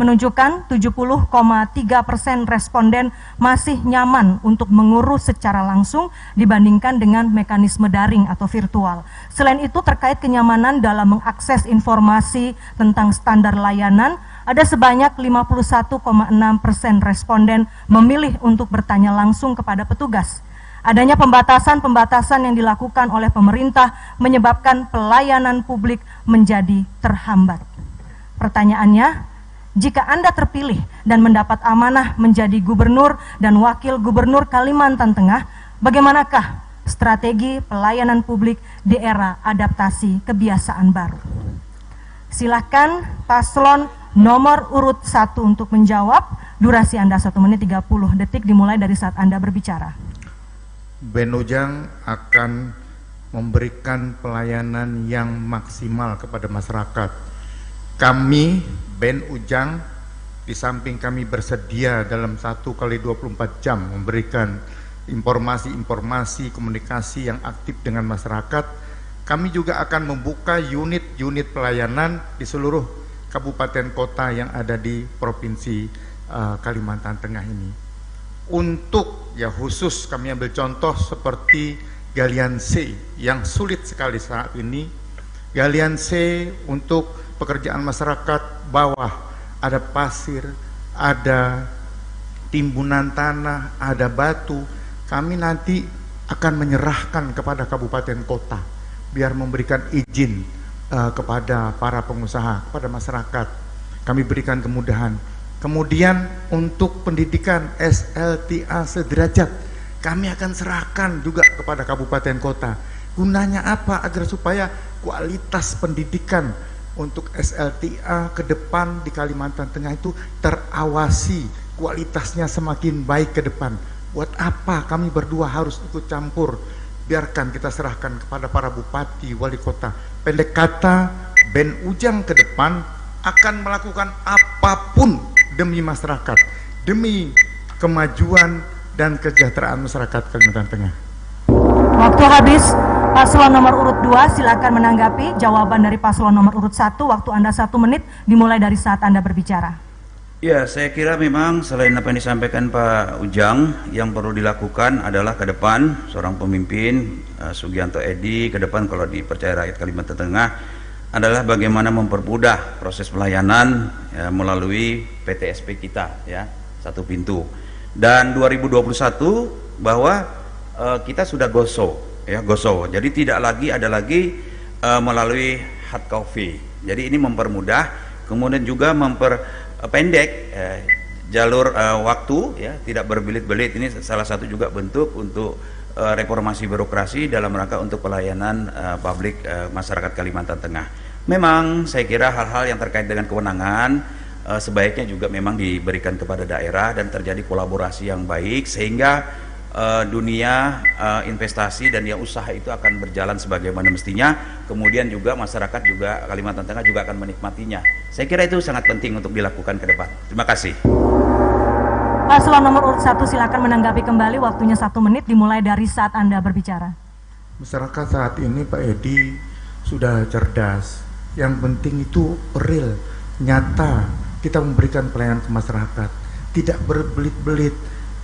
menunjukkan 70,3% responden masih nyaman untuk mengurus secara langsung dibandingkan dengan mekanisme daring atau virtual. Selain itu, terkait kenyamanan dalam mengakses informasi tentang standar layanan, ada sebanyak 51,6% responden memilih untuk bertanya langsung kepada petugas. Adanya pembatasan-pembatasan yang dilakukan oleh pemerintah menyebabkan pelayanan publik menjadi terhambat. Pertanyaannya, jika Anda terpilih dan mendapat amanah menjadi gubernur dan wakil gubernur Kalimantan Tengah, bagaimanakah strategi pelayanan publik di era adaptasi kebiasaan baru? Silakan paslon nomor urut 1 untuk menjawab. Durasi Anda 1 menit 30 detik dimulai dari saat Anda berbicara. Ben Ujang akan memberikan pelayanan yang maksimal kepada masyarakat. Kami, Ben Ujang, di samping kami bersedia dalam 1x24 jam memberikan informasi-informasi komunikasi yang aktif dengan masyarakat, kami juga akan membuka unit-unit pelayanan di seluruh kabupaten kota yang ada di Provinsi Kalimantan Tengah ini. Untuk khusus kami ambil contoh seperti Galian C yang sulit sekali saat ini. Galian C untuk pekerjaan masyarakat bawah, ada pasir, ada timbunan tanah, ada batu. Kami nanti akan menyerahkan kepada kabupaten kota biar memberikan izin kepada para pengusaha, kepada masyarakat. Kami berikan kemudahan. Kemudian untuk pendidikan SLTA sederajat kami akan serahkan juga kepada kabupaten kota. Gunanya apa? Agar supaya kualitas pendidikan untuk SLTA ke depan di Kalimantan Tengah itu terawasi, kualitasnya semakin baik ke depan. Buat apa kami berdua harus ikut campur? Biarkan kita serahkan kepada para bupati, wali kota. Pendek kata, Ben Ujang ke depan akan melakukan apapun demi masyarakat, demi kemajuan dan kesejahteraan masyarakat Kalimantan Tengah. Waktu habis. Paslon nomor urut 2 silakan menanggapi jawaban dari paslon nomor urut 1. Waktu Anda 1 menit dimulai dari saat Anda berbicara. Ya, saya kira memang selain apa yang disampaikan Pak Ujang, yang perlu dilakukan adalah ke depan seorang pemimpin Sugianto Edy ke depan kalau dipercaya rakyat Kalimantan Tengah adalah bagaimana mempermudah proses pelayanan melalui PTSP kita, ya, satu pintu. Dan 2021 bahwa kita sudah goso, ya, goso. Jadi tidak lagi ada melalui hard copy. Jadi ini mempermudah, kemudian juga memperpendek jalur waktu, ya, tidak berbelit-belit. Ini salah satu juga bentuk untuk reformasi birokrasi dalam rangka untuk pelayanan publik masyarakat Kalimantan Tengah. Memang saya kira hal-hal yang terkait dengan kewenangan sebaiknya juga memang diberikan kepada daerah dan terjadi kolaborasi yang baik sehingga dunia investasi dan usaha itu akan berjalan sebagaimana mestinya. Kemudian juga masyarakat juga Kalimantan Tengah juga akan menikmatinya. Saya kira itu sangat penting untuk dilakukan ke depan. Terima kasih. Paslon nomor urut 1 silakan menanggapi kembali. Waktunya 1 menit dimulai dari saat Anda berbicara. Masyarakat saat ini Pak Edy sudah cerdas. yang penting itu real, nyata, kita memberikan pelayanan ke masyarakat, tidak berbelit-belit,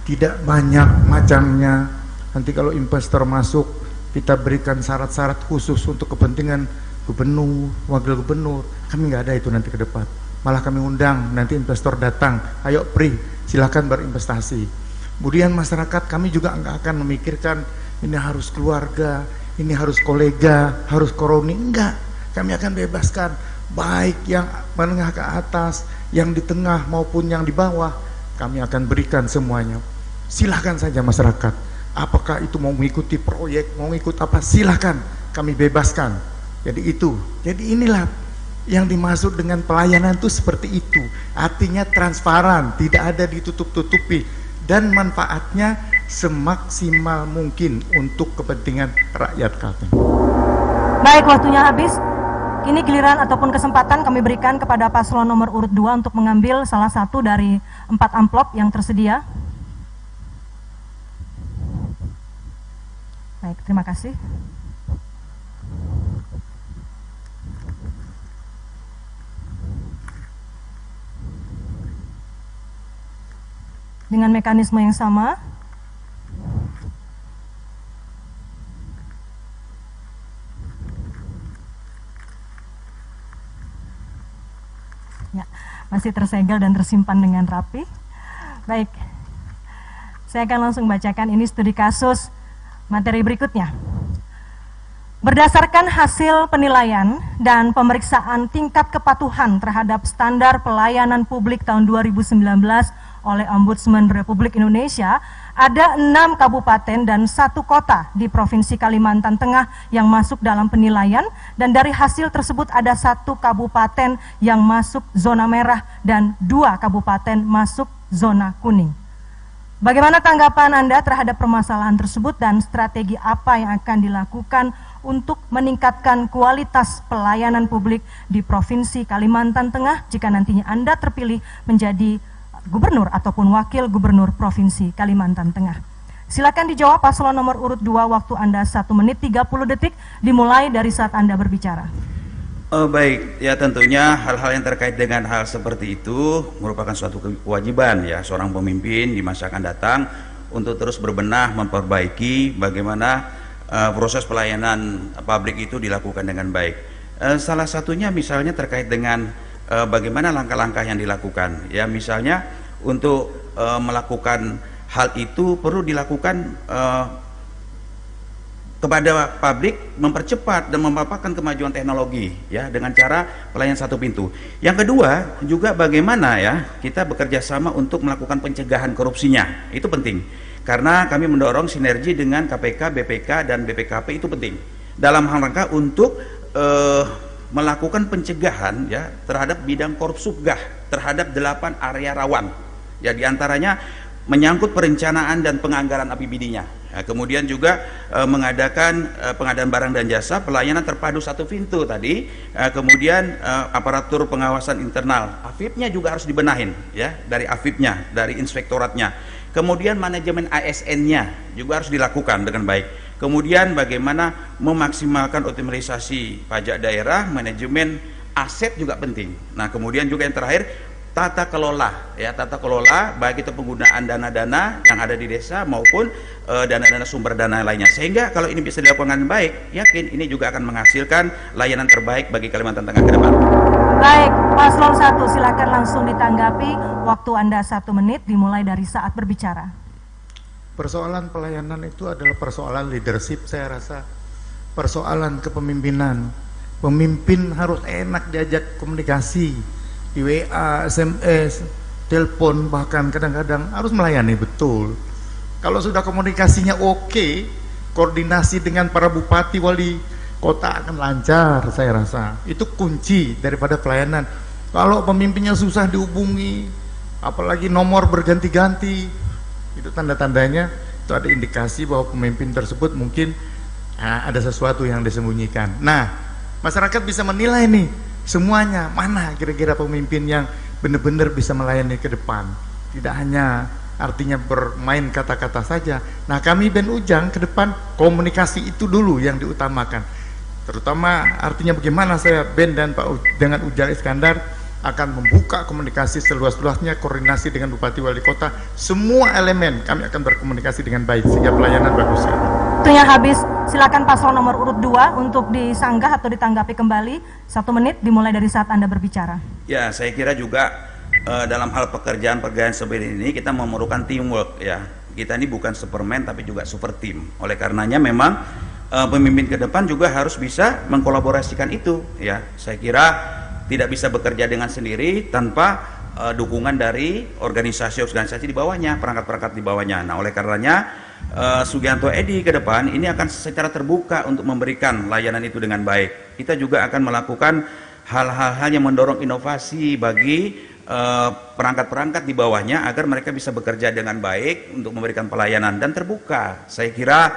tidak banyak macamnya. Nanti kalau investor masuk, kita berikan syarat-syarat khusus untuk kepentingan gubernur, wakil gubernur. Kami nggak ada itu nanti ke depan. Malah kami undang, nanti investor datang, ayo pri, silakan berinvestasi. Kemudian masyarakat kami juga nggak akan memikirkan ini harus keluarga, ini harus kolega, harus koroni, enggak. Kami akan bebaskan, baik yang menengah ke atas, yang di tengah maupun yang di bawah, kami akan berikan semuanya. Silahkan saja masyarakat, apakah itu mau mengikuti proyek, mau ikut apa, silahkan, kami bebaskan. Jadi itu, jadi inilah yang dimaksud dengan pelayanan itu seperti itu. Artinya transparan, tidak ada ditutup-tutupi, dan manfaatnya semaksimal mungkin untuk kepentingan rakyat Kalteng. Baik, waktunya habis. Kini giliran ataupun kesempatan kami berikan kepada paslon nomor urut 2 untuk mengambil salah satu dari 4 amplop yang tersedia. Baik, terima kasih. Dengan mekanisme yang sama, ya, masih tersegel dan tersimpan dengan rapi. Baik, saya akan langsung bacakan ini studi kasus materi berikutnya. Berdasarkan hasil penilaian dan pemeriksaan tingkat kepatuhan terhadap standar pelayanan publik tahun 2019 oleh Ombudsman Republik Indonesia, ada 6 kabupaten dan 1 kota di Provinsi Kalimantan Tengah yang masuk dalam penilaian, dan dari hasil tersebut ada 1 kabupaten yang masuk zona merah dan 2 kabupaten masuk zona kuning. Bagaimana tanggapan Anda terhadap permasalahan tersebut dan strategi apa yang akan dilakukan untuk meningkatkan kualitas pelayanan publik di Provinsi Kalimantan Tengah jika nantinya Anda terpilih menjadi gubernur ataupun wakil gubernur Provinsi Kalimantan Tengah? Silakan dijawab paslon nomor urut 2, waktu Anda 1 menit 30 detik dimulai dari saat Anda berbicara. Baik, ya tentunya hal-hal yang terkait dengan hal seperti itu merupakan suatu kewajiban ya seorang pemimpin di masa akan datang untuk terus berbenah memperbaiki bagaimana proses pelayanan publik itu dilakukan dengan baik. Salah satunya misalnya terkait dengan bagaimana langkah-langkah yang dilakukan ya, misalnya untuk melakukan hal itu perlu dilakukan kepada publik, mempercepat dan memaparkan kemajuan teknologi ya dengan cara pelayanan satu pintu. Yang kedua juga bagaimana ya kita bekerja sama untuk melakukan pencegahan korupsinya, itu penting karena kami mendorong sinergi dengan KPK, BPK dan BPKP, itu penting dalam rangka untuk melakukan pencegahan ya terhadap bidang korupsubgah terhadap 8 area rawan ya, diantaranya menyangkut perencanaan dan penganggaran APBD-nya. Kemudian juga mengadakan pengadaan barang dan jasa, pelayanan terpadu satu pintu tadi, kemudian aparatur pengawasan internal, AFIP-nya juga harus dibenahin ya, dari AFIP-nya, dari inspektoratnya. Kemudian manajemen ASN-nya juga harus dilakukan dengan baik. Kemudian bagaimana memaksimalkan optimalisasi pajak daerah, manajemen aset juga penting. Nah, kemudian juga yang terakhir tata kelola ya, tata kelola baik itu penggunaan dana-dana yang ada di desa maupun dana-dana sumber dana lainnya, sehingga kalau ini bisa dilakukan dengan baik, yakin ini juga akan menghasilkan layanan terbaik bagi Kalimantan Tengah ke depan. Baik, paslon 1 silakan langsung ditanggapi, waktu Anda 1 menit dimulai dari saat berbicara. Persoalan pelayanan itu adalah persoalan leadership, saya rasa persoalan kepemimpinan. Pemimpin harus enak diajak komunikasi di WA, SMS, telepon, bahkan kadang-kadang harus melayani betul. Kalau sudah komunikasinya oke, koordinasi dengan para bupati, wali kota akan lancar, saya rasa. Itu kunci daripada pelayanan. Kalau pemimpinnya susah dihubungi, apalagi nomor berganti-ganti, itu tanda-tandanya itu ada indikasi bahwa pemimpin tersebut mungkin ada sesuatu yang disembunyikan. Nah, masyarakat bisa menilai nih semuanya, mana kira-kira pemimpin yang benar-benar bisa melayani ke depan, tidak hanya artinya bermain kata-kata saja. Nah, kami Ben Ujang ke depan komunikasi itu dulu yang diutamakan. terutama artinya bagaimana saya Ben dan dengan Ujang Iskandar akan membuka komunikasi seluas-luasnya, koordinasi dengan Bupati Wali Kota, semua elemen kami akan berkomunikasi dengan baik sehingga pelayanan bagus. Waktunya habis, silakan paslon nomor urut 2 untuk disanggah atau ditanggapi kembali. 1 menit dimulai dari saat Anda berbicara. Ya, saya kira juga dalam hal pekerjaan seperti ini kita memerlukan teamwork ya. Kita ini bukan Superman tapi juga super team. Oleh karenanya memang pemimpin ke depan juga harus bisa mengkolaborasikan itu ya. Saya kira tidak bisa bekerja dengan sendiri tanpa dukungan dari organisasi-organisasi di bawahnya, perangkat-perangkat di bawahnya. Nah, oleh karenanya Sugianto Edi ke depan ini akan secara terbuka untuk memberikan layanan itu dengan baik. Kita juga akan melakukan hal-hal yang mendorong inovasi bagi perangkat-perangkat di bawahnya agar mereka bisa bekerja dengan baik untuk memberikan pelayanan dan terbuka. Saya kira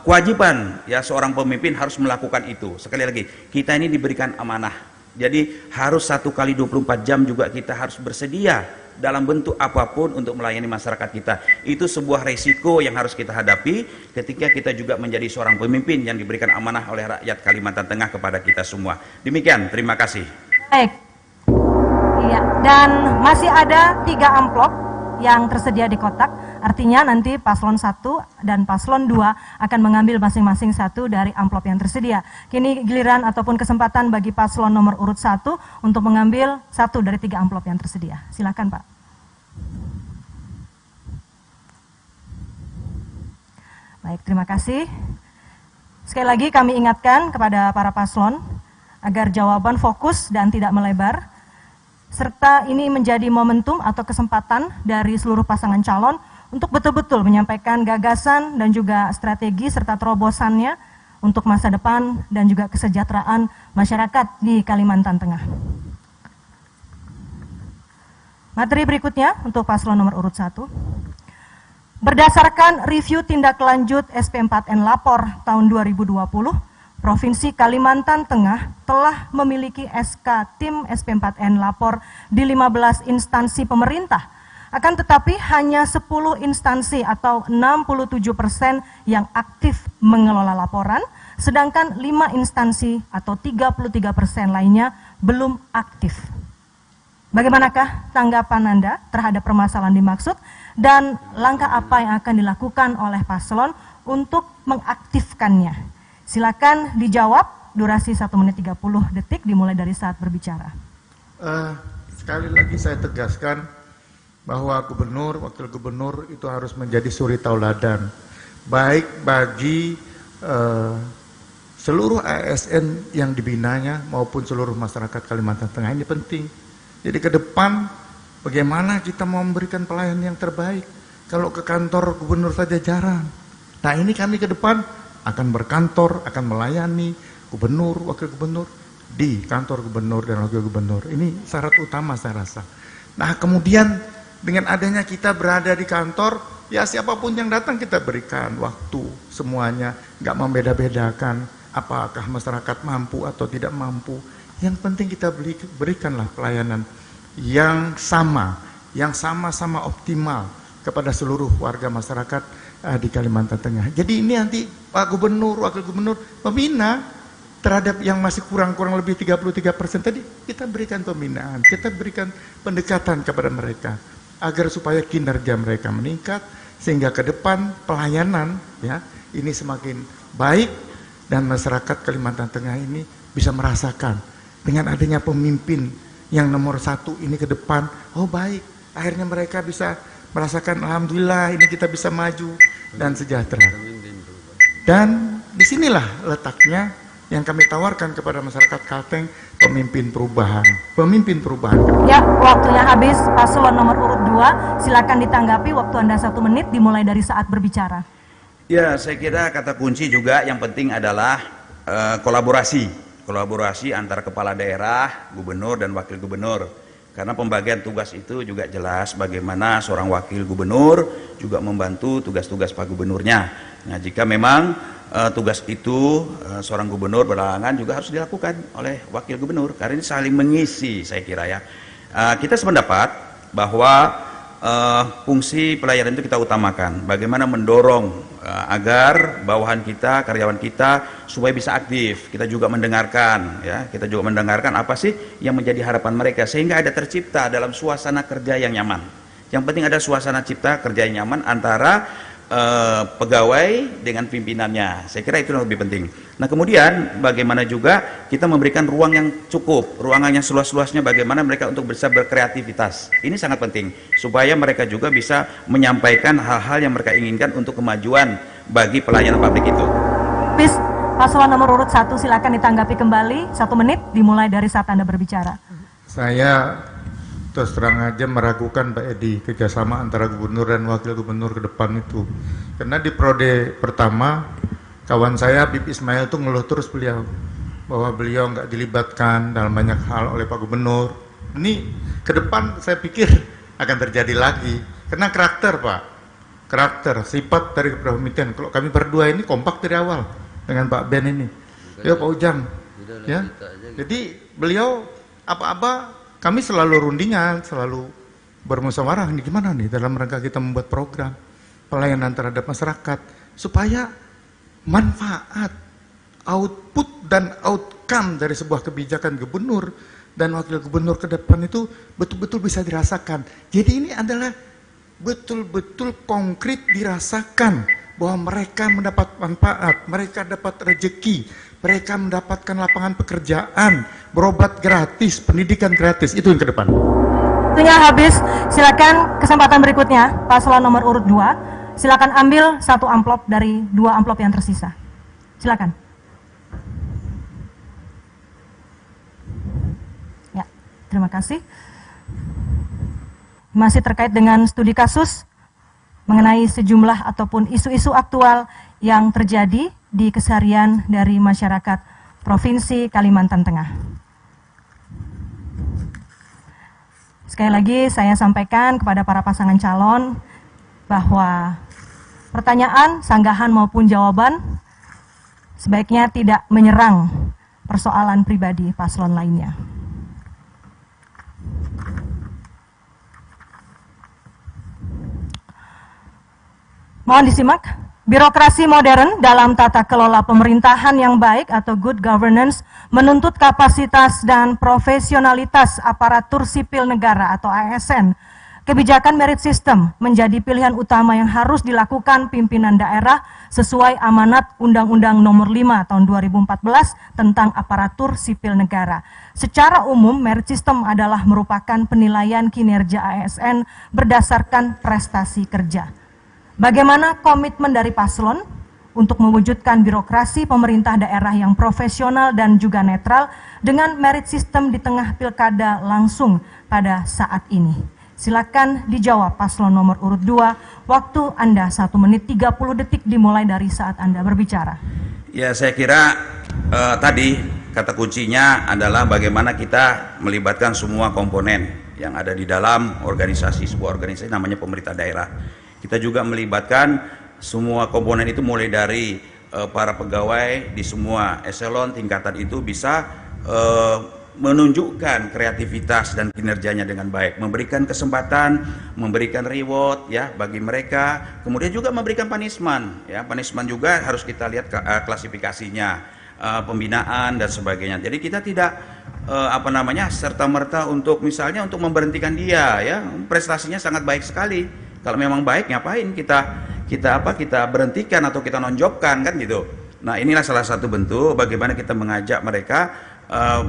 kewajiban ya seorang pemimpin harus melakukan itu. Sekali lagi, kita ini diberikan amanah. Jadi harus 1 kali 24 jam juga kita harus bersedia dalam bentuk apapun untuk melayani masyarakat kita. Itu sebuah resiko yang harus kita hadapi ketika kita juga menjadi seorang pemimpin yang diberikan amanah oleh rakyat Kalimantan Tengah kepada kita semua. Demikian, terima kasih. Baik. Iya, dan masih ada 3 amplop yang tersedia di kotak. Artinya nanti paslon 1 dan paslon 2 akan mengambil masing-masing 1 dari amplop yang tersedia. Kini giliran ataupun kesempatan bagi paslon nomor urut 1 untuk mengambil 1 dari 3 amplop yang tersedia. Silakan, Pak. Baik, terima kasih. Sekali lagi kami ingatkan kepada para paslon agar jawaban fokus dan tidak melebar, serta ini menjadi momentum atau kesempatan dari seluruh pasangan calon untuk betul-betul menyampaikan gagasan dan juga strategi serta terobosannya untuk masa depan dan juga kesejahteraan masyarakat di Kalimantan Tengah. Materi berikutnya untuk paslon nomor urut 1. Berdasarkan review tindak lanjut SP4N Lapor tahun 2020, Provinsi Kalimantan Tengah telah memiliki SK tim SP4N Lapor di 15 instansi pemerintah. Akan tetapi hanya 10 instansi atau 67% yang aktif mengelola laporan, sedangkan 5 instansi atau 33% lainnya belum aktif. Bagaimanakah tanggapan Anda terhadap permasalahan dimaksud dan langkah apa yang akan dilakukan oleh paslon untuk mengaktifkannya? Silakan dijawab, durasi 1 menit 30 detik dimulai dari saat berbicara. Sekali lagi saya tegaskan bahwa gubernur, wakil gubernur itu harus menjadi suri tauladan, baik bagi seluruh ASN yang dibinanya maupun seluruh masyarakat Kalimantan Tengah. Ini penting. Jadi ke depan bagaimana kita mau memberikan pelayanan yang terbaik. Kalau ke kantor gubernur saja jarang. Nah ini kami ke depan akan berkantor, akan melayani gubernur, wakil gubernur di kantor gubernur dan wakil gubernur. Ini syarat utama saya rasa. Nah kemudian dengan adanya kita berada di kantor, ya siapapun yang datang kita berikan waktu semuanya, nggak membeda-bedakan apakah masyarakat mampu atau tidak mampu. Yang penting kita berikanlah pelayanan yang sama-sama optimal kepada seluruh warga masyarakat di Kalimantan Tengah. Jadi ini nanti Pak Gubernur, Wakil Gubernur membina terhadap yang masih kurang lebih 33% tadi, kita berikan pembinaan, kita berikan pendekatan kepada mereka agar supaya kinerja mereka meningkat sehingga ke depan pelayanan ya ini semakin baik dan masyarakat Kalimantan Tengah ini bisa merasakan dengan adanya pemimpin yang nomor 1 ini ke depan, oh baik, akhirnya mereka bisa merasakan alhamdulillah ini kita bisa maju dan sejahtera. Dan disinilah letaknya yang kami tawarkan kepada masyarakat Kalteng, pemimpin perubahan. Pemimpin perubahan. Ya, waktunya habis. Paslon nomor urut 2, silakan ditanggapi. Waktu Anda 1 menit dimulai dari saat berbicara. Ya, saya kira kata kunci juga yang penting adalah kolaborasi antara kepala daerah, gubernur dan wakil gubernur. Karena pembagian tugas itu juga jelas bagaimana seorang wakil gubernur juga membantu tugas-tugas Pak Gubernurnya. Nah, jika memang tugas itu seorang gubernur berhalangan juga harus dilakukan oleh wakil gubernur. Karena ini saling mengisi saya kira ya. Kita sependapat bahwa fungsi pelayanan itu kita utamakan. Bagaimana mendorong agar bawahan kita, karyawan kita supaya bisa aktif. Kita juga mendengarkan, ya, kita juga mendengarkan apa sih yang menjadi harapan mereka sehingga ada tercipta dalam suasana kerja yang nyaman. Yang penting ada suasana cipta kerja yang nyaman antara pegawai dengan pimpinannya. Saya kira itu lebih penting. Nah, kemudian bagaimana juga kita memberikan ruang yang cukup, ruangan yang seluas-luasnya bagaimana mereka untuk bisa berkreativitas. Ini sangat penting supaya mereka juga bisa menyampaikan hal-hal yang mereka inginkan untuk kemajuan bagi pelayanan publik itu. Bis, paslon nomor urut 1 silakan ditanggapi kembali 1 menit dimulai dari saat Anda berbicara. Saya terus terang aja meragukan Pak Edi kerjasama antara gubernur dan wakil gubernur ke depan itu, karena di periode pertama kawan saya Habib Ismail itu ngeluh terus beliau bahwa beliau nggak dilibatkan dalam banyak hal oleh Pak Gubernur. Ini ke depan saya pikir akan terjadi lagi karena karakter sifat dari kepemimpinan. Kalau kami berdua ini kompak dari awal dengan Pak Ben ini, ya Pak Ujang, ya. Jadi beliau apa-apa kami selalu rundingan, selalu bermusyawarah nih gimana nih dalam rangka kita membuat program pelayanan terhadap masyarakat supaya manfaat, output dan outcome dari sebuah kebijakan gubernur dan wakil gubernur ke depan itu betul-betul bisa dirasakan. Jadi ini adalah betul-betul konkret dirasakan bahwa mereka mendapat manfaat, mereka dapat rezeki, mereka mendapatkan lapangan pekerjaan, berobat gratis, pendidikan gratis, itu yang ke depan. Waktunya habis, silakan kesempatan berikutnya, paslon nomor urut 2, silakan ambil 1 amplop dari 2 amplop yang tersisa. Silakan. Ya, terima kasih. Masih terkait dengan studi kasus mengenai sejumlah ataupun isu-isu aktual yang terjadi di keseharian dari masyarakat Provinsi Kalimantan Tengah. Sekali lagi saya sampaikan kepada para pasangan calon bahwa pertanyaan, sanggahan maupun jawaban sebaiknya tidak menyerang persoalan pribadi paslon lainnya. Mohon disimak. Birokrasi modern dalam tata kelola pemerintahan yang baik atau good governance menuntut kapasitas dan profesionalitas aparatur sipil negara atau ASN. Kebijakan merit system menjadi pilihan utama yang harus dilakukan pimpinan daerah sesuai amanat Undang-Undang Nomor 5 Tahun 2014 tentang aparatur sipil negara. Secara umum, merit system adalah merupakan penilaian kinerja ASN berdasarkan prestasi kerja. Bagaimana komitmen dari paslon untuk mewujudkan birokrasi pemerintah daerah yang profesional dan juga netral dengan merit system di tengah pilkada langsung pada saat ini? Silakan dijawab paslon nomor urut 2. Waktu Anda 1 menit 30 detik dimulai dari saat Anda berbicara. Ya, saya kira tadi kata kuncinya adalah bagaimana kita melibatkan semua komponen yang ada di dalam organisasi, sebuah organisasi namanya pemerintah daerah. Kita juga melibatkan semua komponen itu mulai dari para pegawai di semua eselon tingkatan itu bisa menunjukkan kreativitas dan kinerjanya dengan baik, memberikan kesempatan, memberikan reward ya bagi mereka, kemudian juga memberikan punishment ya, punishment juga harus kita lihat klasifikasinya, pembinaan dan sebagainya. Jadi kita tidak serta-merta untuk misalnya untuk memberhentikan dia ya, prestasinya sangat baik sekali. Kalau memang baik ngapain kita berhentikan atau kita nonjobkan kan gitu. Nah, inilah salah satu bentuk bagaimana kita mengajak mereka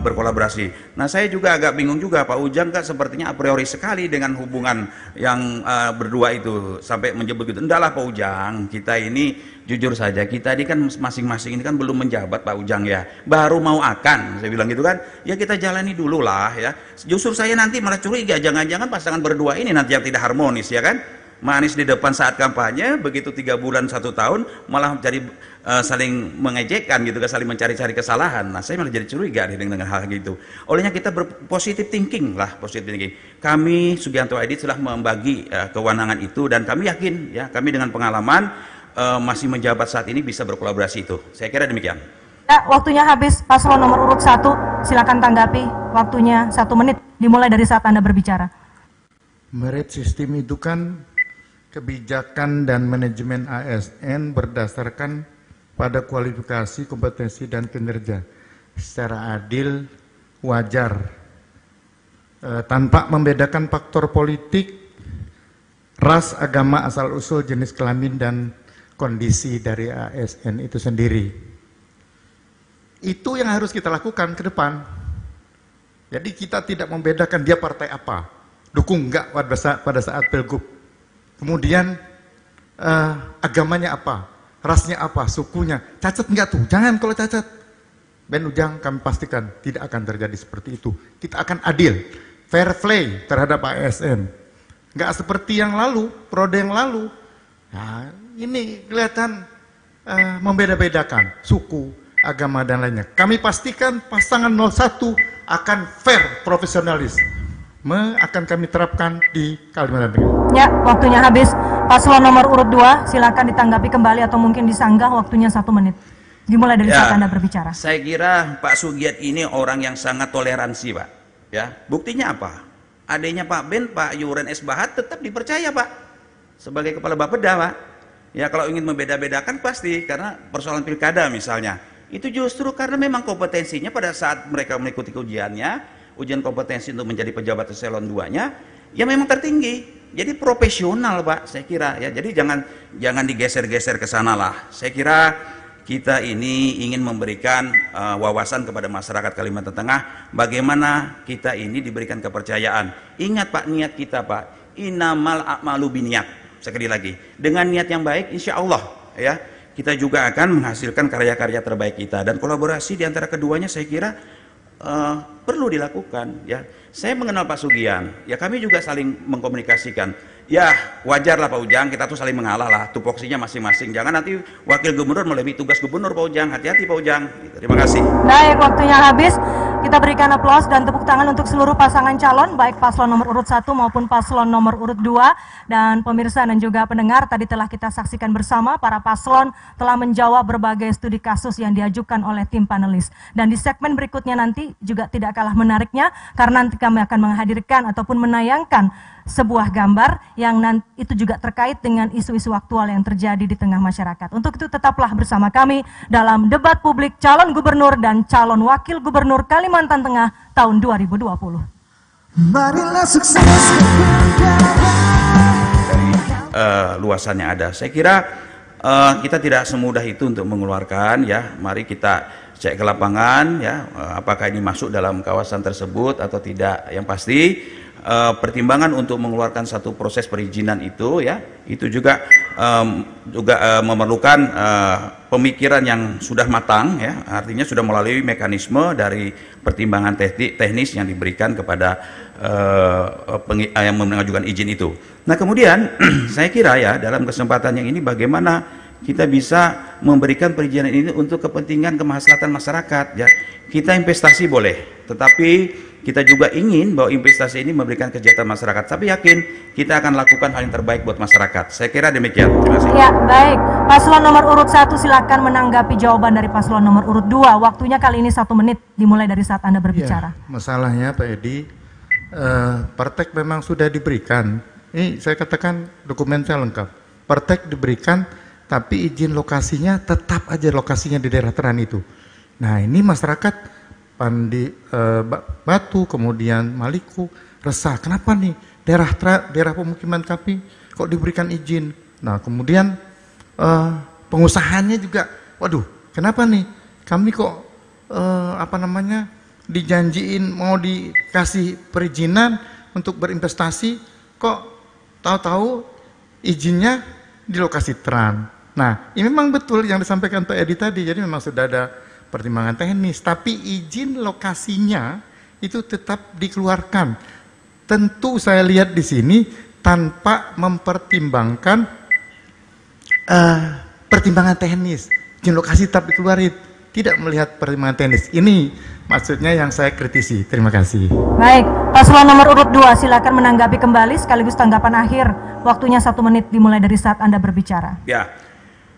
berkolaborasi. Nah, saya juga agak bingung juga Pak Ujang kan sepertinya a priori sekali dengan hubungan yang berdua itu sampai menyebut gitu. Endahlah Pak Ujang, kita ini jujur saja, kita ini kan masing-masing ini kan belum menjabat Pak Ujang ya, baru mau akan, saya bilang gitu kan, ya kita jalani dulu lah ya. Justru saya nanti malah curiga jangan-jangan pasangan berdua ini nanti yang tidak harmonis ya kan. Manis di depan saat kampanye, begitu 3 bulan 1 tahun malah jadi saling mengejekkan gitu kan, saling mencari-cari kesalahan. Nah, saya malah jadi curiga dengan hal gitu. Olehnya kita berpositif thinking lah, positive thinking. Kami Sugianto Aidit telah membagi kewenangan itu dan kami yakin ya, kami dengan pengalaman masih menjabat saat ini bisa berkolaborasi itu. Saya kira demikian. Ya, waktunya habis. Paslon nomor urut 1, silakan tanggapi. Waktunya 1 menit dimulai dari saat Anda berbicara. Merit system itu kan kebijakan dan manajemen ASN berdasarkan pada kualifikasi, kompetensi, dan kinerja secara adil, wajar, tanpa membedakan faktor politik, ras, agama, asal-usul, jenis kelamin, dan kondisi dari ASN itu sendiri. Itu yang harus kita lakukan ke depan. Jadi kita tidak membedakan dia partai apa, dukung enggak pada saat pilgub. Kemudian agamanya apa, rasnya apa, sukunya, cacat enggak tuh? Jangan kalau cacat. Ben Ujang kami pastikan tidak akan terjadi seperti itu. Kita akan adil, fair play terhadap ASN. Enggak seperti yang lalu, periode yang lalu. Nah, ini kelihatan membeda-bedakan suku, agama, dan lainnya. Kami pastikan pasangan 01 akan fair, profesionalis. Akan kami terapkan di Kalimantan Tengah. Ya, waktunya habis. Paslon nomor urut 2, silakan ditanggapi kembali atau mungkin disanggah, waktunya 1 menit. Dimulai dari saat Anda berbicara. Saya kira Pak Sugiat ini orang yang sangat toleransi, Pak. Ya, buktinya apa? Adanya Pak Ben, Pak Yuren S. Bahat tetap dipercaya, Pak, sebagai kepala Bapeda, Pak. Ya, kalau ingin membeda-bedakan pasti, karena persoalan pilkada misalnya, itu justru karena memang kompetensinya pada saat mereka mengikuti ujiannya, ujian kompetensi untuk menjadi pejabat eselon 2-nya, ya memang tertinggi. Jadi profesional, Pak, saya kira ya. Jadi jangan digeser-geser ke sana lah. Saya kira kita ini ingin memberikan wawasan kepada masyarakat Kalimantan Tengah bagaimana kita ini diberikan kepercayaan. Ingat, Pak, niat kita, Pak, innamal a'malu binniyat. Sekali lagi, dengan niat yang baik insya Allah ya kita juga akan menghasilkan karya-karya terbaik kita, dan kolaborasi di antara keduanya saya kira perlu dilakukan ya. Saya mengenal Pak Sugian, ya kami juga saling mengkomunikasikan. Ya wajar lah Pak Ujang, kita tuh saling mengalah lah, tupoksinya masing-masing. Jangan nanti wakil gubernur melebihi tugas gubernur, Pak Ujang. Hati-hati Pak Ujang. Terima kasih. Baik, waktunya habis. Kita berikan aplaus dan tepuk tangan untuk seluruh pasangan calon, baik paslon nomor urut 1 maupun paslon nomor urut 2. Dan pemirsa dan juga pendengar, tadi telah kita saksikan bersama para paslon telah menjawab berbagai studi kasus yang diajukan oleh tim panelis. Dan di segmen berikutnya nanti juga tidak kalah menariknya, karena nanti kami akan menghadirkan ataupun menayangkan sebuah gambar yang itu juga terkait dengan isu-isu aktual yang terjadi di tengah masyarakat. Untuk itu tetaplah bersama kami dalam debat publik calon gubernur dan calon wakil gubernur Kalimantan Tengah tahun 2020. Marilah sukses luasannya ada. Saya kira kita tidak semudah itu untuk mengeluarkan ya. Mari kita cek ke lapangan ya, apakah ini masuk dalam kawasan tersebut atau tidak. Yang pasti pertimbangan untuk mengeluarkan satu proses perizinan itu ya, itu juga memerlukan pemikiran yang sudah matang ya, artinya sudah melalui mekanisme dari pertimbangan teknis yang diberikan kepada yang mengajukan izin itu. Nah kemudian saya kira ya dalam kesempatan yang ini bagaimana kita bisa memberikan perizinan ini untuk kepentingan kemaslahatan masyarakat ya. Kita investasi boleh, tetapi kita juga ingin bahwa investasi ini memberikan kesejahteraan masyarakat. Tapi yakin kita akan lakukan hal yang terbaik buat masyarakat. Saya kira demikian. Terima kasih. Ya, baik. Paslon nomor urut 1 silakan menanggapi jawaban dari paslon nomor urut 2. Waktunya kali ini 1 menit dimulai dari saat Anda berbicara. Ya, masalahnya Pak Edi, Pertek memang sudah diberikan. Ini saya katakan dokumennya lengkap. Pertek diberikan, tapi izin lokasinya tetap aja lokasinya di daerah teran itu. Nah ini masyarakat Pandi Batu, kemudian Maliku resah. Kenapa nih daerah pemukiman kami kok diberikan izin? Nah kemudian pengusahanya juga, waduh, kenapa nih kami kok dijanjiin mau dikasih perizinan untuk berinvestasi, kok tahu-tahu izinnya di lokasi teran. Nah ini memang betul yang disampaikan Pak Edi tadi. Jadi memang sudah ada pertimbangan teknis, tapi izin lokasinya itu tetap dikeluarkan. Tentu saya lihat di sini tanpa mempertimbangkan pertimbangan teknis. Izin lokasi tetap dikeluarin, tidak melihat pertimbangan teknis. Ini maksudnya yang saya kritisi. Terima kasih. Baik, paslon nomor urut 2 silakan menanggapi kembali sekaligus tanggapan akhir. Waktunya 1 menit dimulai dari saat Anda berbicara. Ya,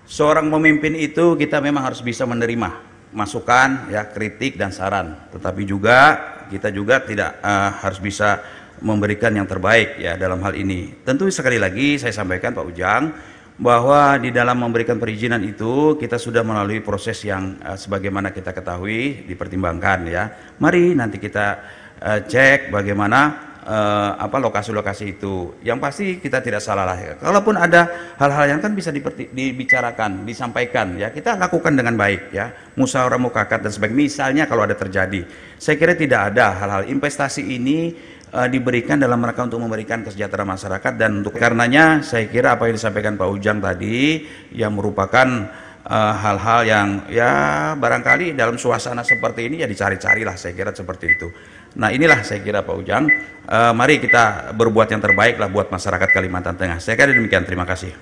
seorang pemimpin itu kita memang harus bisa menerima masukan ya, kritik dan saran, tetapi juga kita juga tidak harus bisa memberikan yang terbaik ya dalam hal ini. Tentu sekali lagi saya sampaikan Pak Ujang bahwa di dalam memberikan perizinan itu kita sudah melalui proses yang sebagaimana kita ketahui dipertimbangkan ya. Mari nanti kita cek bagaimana lokasi-lokasi itu. Yang pasti kita tidak salah lah. Kalaupun ada hal-hal yang kan bisa dibicarakan, disampaikan ya, kita lakukan dengan baik ya. Musyawarah mufakat dan sebagainya. Misalnya kalau ada terjadi, saya kira tidak ada hal-hal investasi ini diberikan dalam rangka untuk memberikan kesejahteraan masyarakat, dan untuk karenanya saya kira apa yang disampaikan Pak Ujang tadi yang merupakan hal-hal yang ya barangkali dalam suasana seperti ini ya dicari-carilah, saya kira seperti itu. Nah inilah saya kira Pak Ujang, mari kita berbuat yang terbaik lah buat masyarakat Kalimantan Tengah. Saya kira demikian, terima kasih.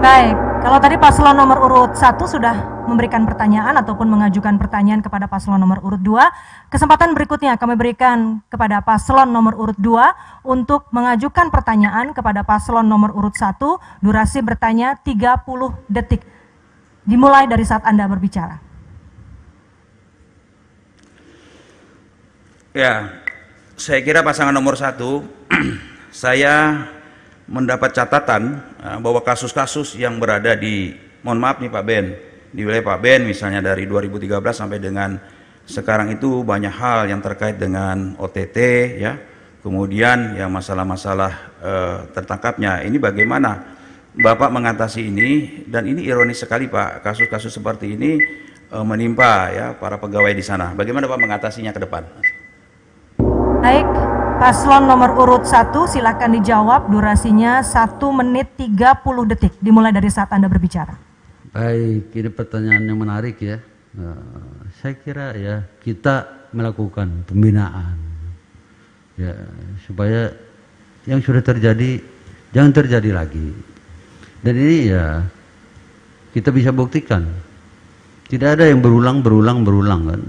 Baik, kalau tadi paslon nomor urut 1 sudah memberikan pertanyaan ataupun mengajukan pertanyaan kepada paslon nomor urut 2, kesempatan berikutnya kami berikan kepada paslon nomor urut 2 untuk mengajukan pertanyaan kepada paslon nomor urut 1, durasi bertanya 30 detik. Dimulai dari saat Anda berbicara. Ya, saya kira pasangan nomor 1, saya mendapat catatan bahwa kasus-kasus yang berada di, mohon maaf nih Pak Ben, di wilayah Pak Ben misalnya dari 2013 sampai dengan sekarang itu banyak hal yang terkait dengan OTT ya, kemudian yang masalah-masalah tertangkapnya. Ini bagaimana Bapak mengatasi ini? Dan ini ironis sekali Pak, kasus-kasus seperti ini menimpa ya para pegawai di sana. Bagaimana Pak mengatasinya ke depan? Baik, paslon nomor urut 1 silakan dijawab, durasinya 1 menit 30 detik, dimulai dari saat Anda berbicara. Baik, ini pertanyaan yang menarik ya. Saya kira ya kita melakukan pembinaan ya supaya yang sudah terjadi jangan terjadi lagi. Dan ini ya kita bisa buktikan tidak ada yang berulang kan.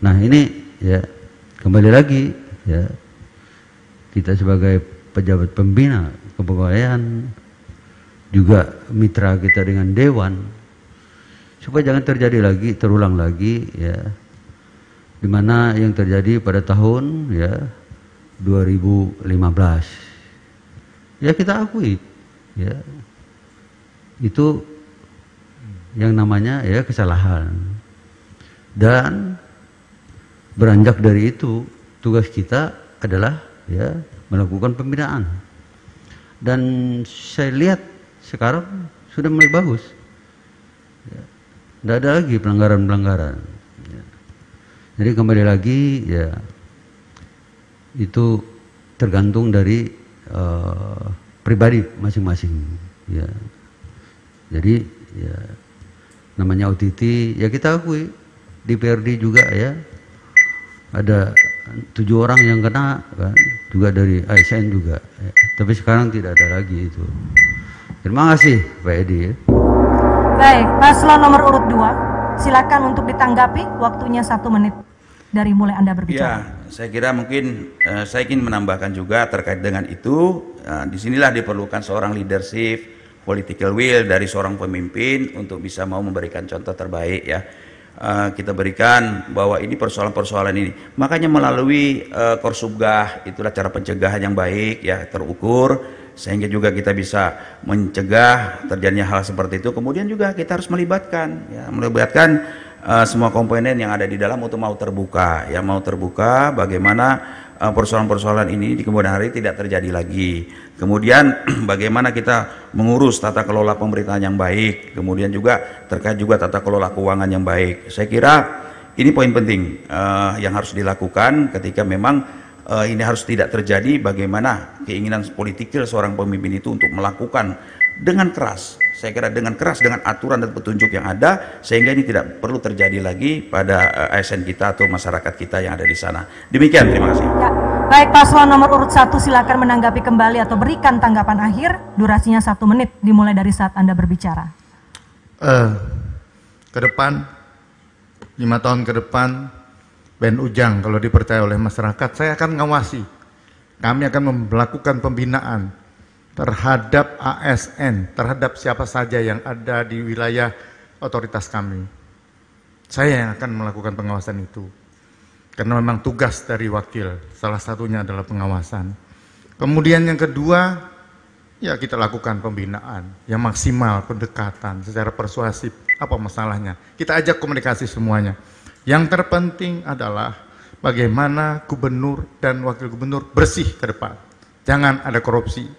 Nah ini ya kembali lagi ya kita sebagai pejabat pembina kepegawaian juga mitra kita dengan dewan supaya jangan terjadi lagi, terulang lagi ya, dimana yang terjadi pada tahun ya 2015 ya kita akui ya itu yang namanya ya kesalahan, dan beranjak dari itu tugas kita adalah ya melakukan pembinaan, dan saya lihat sekarang sudah mulai bagus ya, tidak ada lagi pelanggaran ya. Jadi kembali lagi ya itu tergantung dari pribadi masing-masing ya. Jadi ya namanya OTT ya kita akui, di PRD juga ya ada 7 orang yang kena kan, juga dari ASN juga ya. Tapi sekarang tidak ada lagi itu. Terima kasih Pak Edi ya. Baik, paslon nomor urut 2 silakan untuk ditanggapi, waktunya 1 menit dari mulai Anda berbicara. Ya, saya kira mungkin saya ingin menambahkan juga terkait dengan itu. Disinilah diperlukan seorang leadership, political will dari seorang pemimpin untuk bisa mau memberikan contoh terbaik ya. Kita berikan bahwa ini persoalan-persoalan ini. Makanya melalui Korsubgah itulah cara pencegahan yang baik ya, terukur, sehingga juga kita bisa mencegah terjadinya hal seperti itu. Kemudian juga kita harus melibatkan semua komponen yang ada di dalam untuk mau terbuka ya, mau terbuka bagaimana persoalan-persoalan ini di kemudian hari tidak terjadi lagi. Kemudian bagaimana kita mengurus tata kelola pemerintahan yang baik, kemudian juga terkait juga tata kelola keuangan yang baik. Saya kira ini poin penting yang harus dilakukan ketika memang ini harus tidak terjadi. Bagaimana keinginan politikal seorang pemimpin itu untuk melakukan dengan keras, saya kira dengan keras, dengan aturan dan petunjuk yang ada, sehingga ini tidak perlu terjadi lagi pada ASN kita atau masyarakat kita yang ada di sana. Demikian, terima kasih. Ya, baik, paslon nomor urut 1 silakan menanggapi kembali atau berikan tanggapan akhir, durasinya 1 menit dimulai dari saat Anda berbicara. Ke depan 5 tahun ke depan Ben Ujang kalau dipercaya oleh masyarakat, saya akan ngawasi. Kami akan melakukan pembinaan terhadap ASN, terhadap siapa saja yang ada di wilayah otoritas kami. Saya yang akan melakukan pengawasan itu. karena memang tugas dari wakil, salah satunya adalah pengawasan. Kemudian yang kedua, ya kita lakukan pembinaan yang maksimal, pendekatan secara persuasif. Apa masalahnya? Kita ajak komunikasi semuanya. Yang terpenting adalah bagaimana gubernur dan wakil gubernur bersih ke depan. Jangan ada korupsi.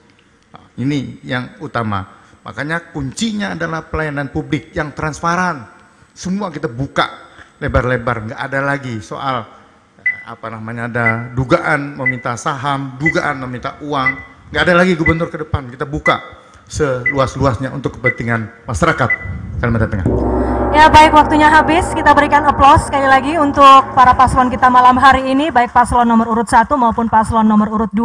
Nah, ini yang utama. Makanya kuncinya adalah pelayanan publik yang transparan. Semua kita buka lebar-lebar, nggak ada lagi soal ada dugaan meminta saham, dugaan meminta uang, nggak ada lagi gubernur ke depan. Kita buka seluas-luasnya untuk kepentingan masyarakat Kalimantan Tengah. Ya baik, waktunya habis. Kita berikan aplaus sekali lagi untuk para paslon kita malam hari ini, baik paslon nomor urut 1 maupun paslon nomor urut 2.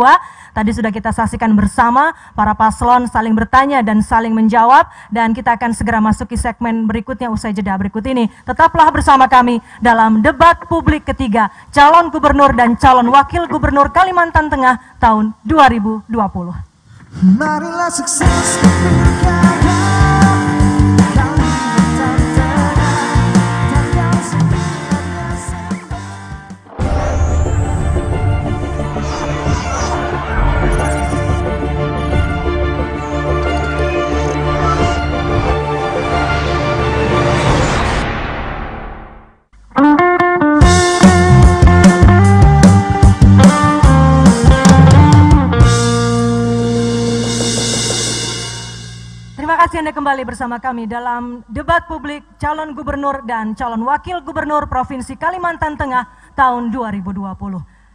Tadi sudah kita saksikan bersama para paslon saling bertanya dan saling menjawab, dan kita akan segera masuk ke segmen berikutnya usai jeda berikut ini. Tetaplah bersama kami dalam debat publik ketiga calon gubernur dan calon wakil gubernur Kalimantan Tengah tahun 2020. Marilah sukses pilkada. Anda kembali bersama kami dalam debat publik calon gubernur dan calon wakil gubernur Provinsi Kalimantan Tengah tahun 2020.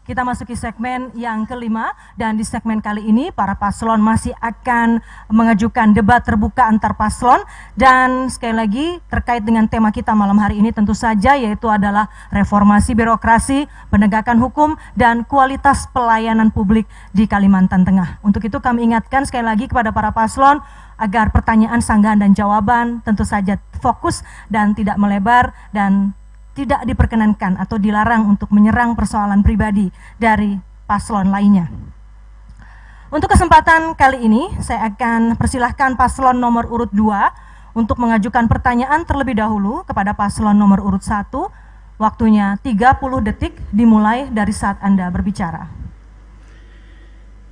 Kita masuki segmen yang kelima, dan di segmen kali ini para paslon masih akan mengajukan debat terbuka antar paslon, dan sekali lagi terkait dengan tema kita malam hari ini tentu saja yaitu adalah reformasi birokrasi, penegakan hukum, dan kualitas pelayanan publik di Kalimantan Tengah. Untuk itu kami ingatkan sekali lagi kepada para paslon agar pertanyaan, sanggahan, dan jawaban tentu saja fokus dan tidak melebar, dan tidak diperkenankan atau dilarang untuk menyerang persoalan pribadi dari paslon lainnya. Untuk kesempatan kali ini, saya akan persilahkan paslon nomor urut 2 untuk mengajukan pertanyaan terlebih dahulu kepada paslon nomor urut 1. Waktunya 30 detik dimulai dari saat Anda berbicara.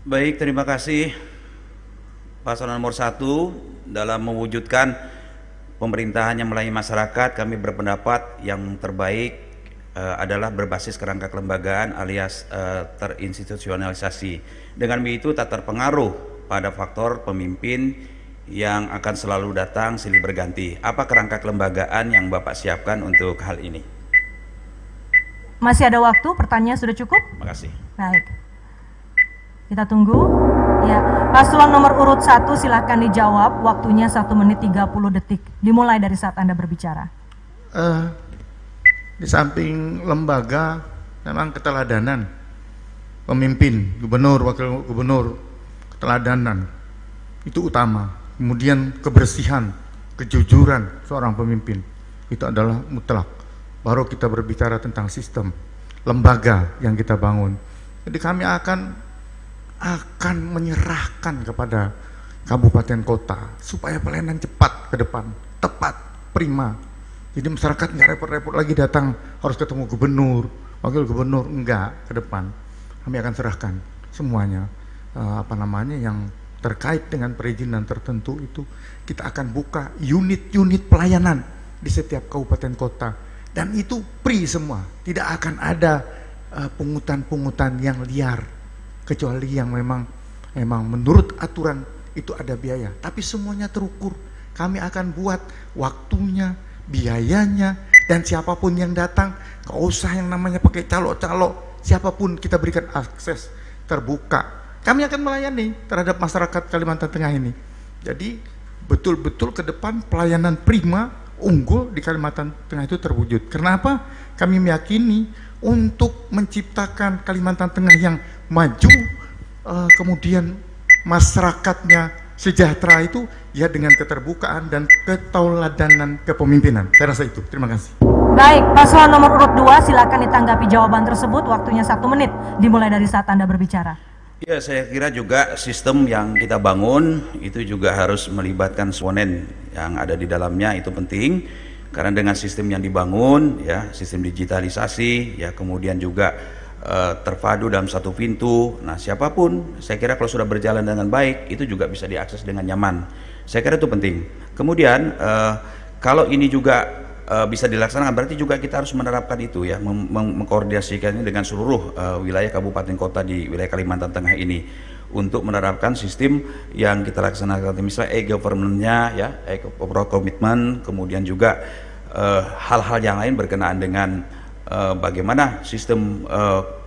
Baik, terima kasih. Paslon nomor 1, dalam mewujudkan pemerintahan yang melayani masyarakat, kami berpendapat yang terbaik adalah berbasis kerangka kelembagaan alias terinstitusionalisasi. Dengan begitu tak terpengaruh pada faktor pemimpin yang akan selalu datang silih berganti. Apa kerangka kelembagaan yang Bapak siapkan untuk hal ini? Masih ada waktu, pertanyaan sudah cukup? Terima kasih. Baik, kita tunggu. Ya, paslon nomor urut 1 silahkan dijawab, waktunya 1 menit 30 detik. Dimulai dari saat Anda berbicara. Di samping lembaga, memang keteladanan pemimpin, gubernur, wakil gubernur, keteladanan itu utama. Kemudian kebersihan, kejujuran seorang pemimpin itu adalah mutlak. Baru kita berbicara tentang sistem, lembaga yang kita bangun. Jadi kami akan menyerahkan kepada kabupaten kota supaya pelayanan cepat ke depan, tepat, prima. Jadi masyarakat nggak repot-repot lagi datang harus ketemu gubernur, wakil gubernur, enggak. Ke depan kami akan serahkan semuanya yang terkait dengan perizinan tertentu itu kita akan buka unit-unit pelayanan di setiap kabupaten kota, dan itu free semua, tidak akan ada pungutan-pungutan yang liar. Kecuali yang memang menurut aturan itu ada biaya, tapi semuanya terukur. Kami akan buat waktunya, biayanya, dan siapapun yang datang, gak usah yang namanya pakai calo-calo, siapapun kita berikan akses terbuka. Kami akan melayani terhadap masyarakat Kalimantan Tengah ini. Jadi betul-betul ke depan pelayanan prima, unggul di Kalimantan Tengah itu terwujud. Kenapa? Kami meyakini untuk menciptakan Kalimantan Tengah yang maju, kemudian masyarakatnya sejahtera itu ya dengan keterbukaan dan ketauladanan kepemimpinan. Saya rasa itu. Terima kasih. Baik, paslon nomor urut 2 silakan ditanggapi jawaban tersebut. Waktunya 1 menit dimulai dari saat Anda berbicara. Ya, saya kira juga sistem yang kita bangun itu juga harus melibatkan komponen yang ada di dalamnya, itu penting. Karena dengan sistem yang dibangun, ya, sistem digitalisasi, ya, kemudian juga terpadu dalam satu pintu. Nah, siapapun, saya kira kalau sudah berjalan dengan baik, itu juga bisa diakses dengan nyaman. Saya kira itu penting. Kemudian kalau ini juga bisa dilaksanakan, berarti juga kita harus menerapkan itu, ya, mengkoordinasikannya dengan seluruh wilayah kabupaten kota di wilayah Kalimantan Tengah ini untuk menerapkan sistem yang kita laksanakan, misalnya e-government-nya, ya, e-komitmen, kemudian juga hal-hal yang lain berkenaan dengan bagaimana sistem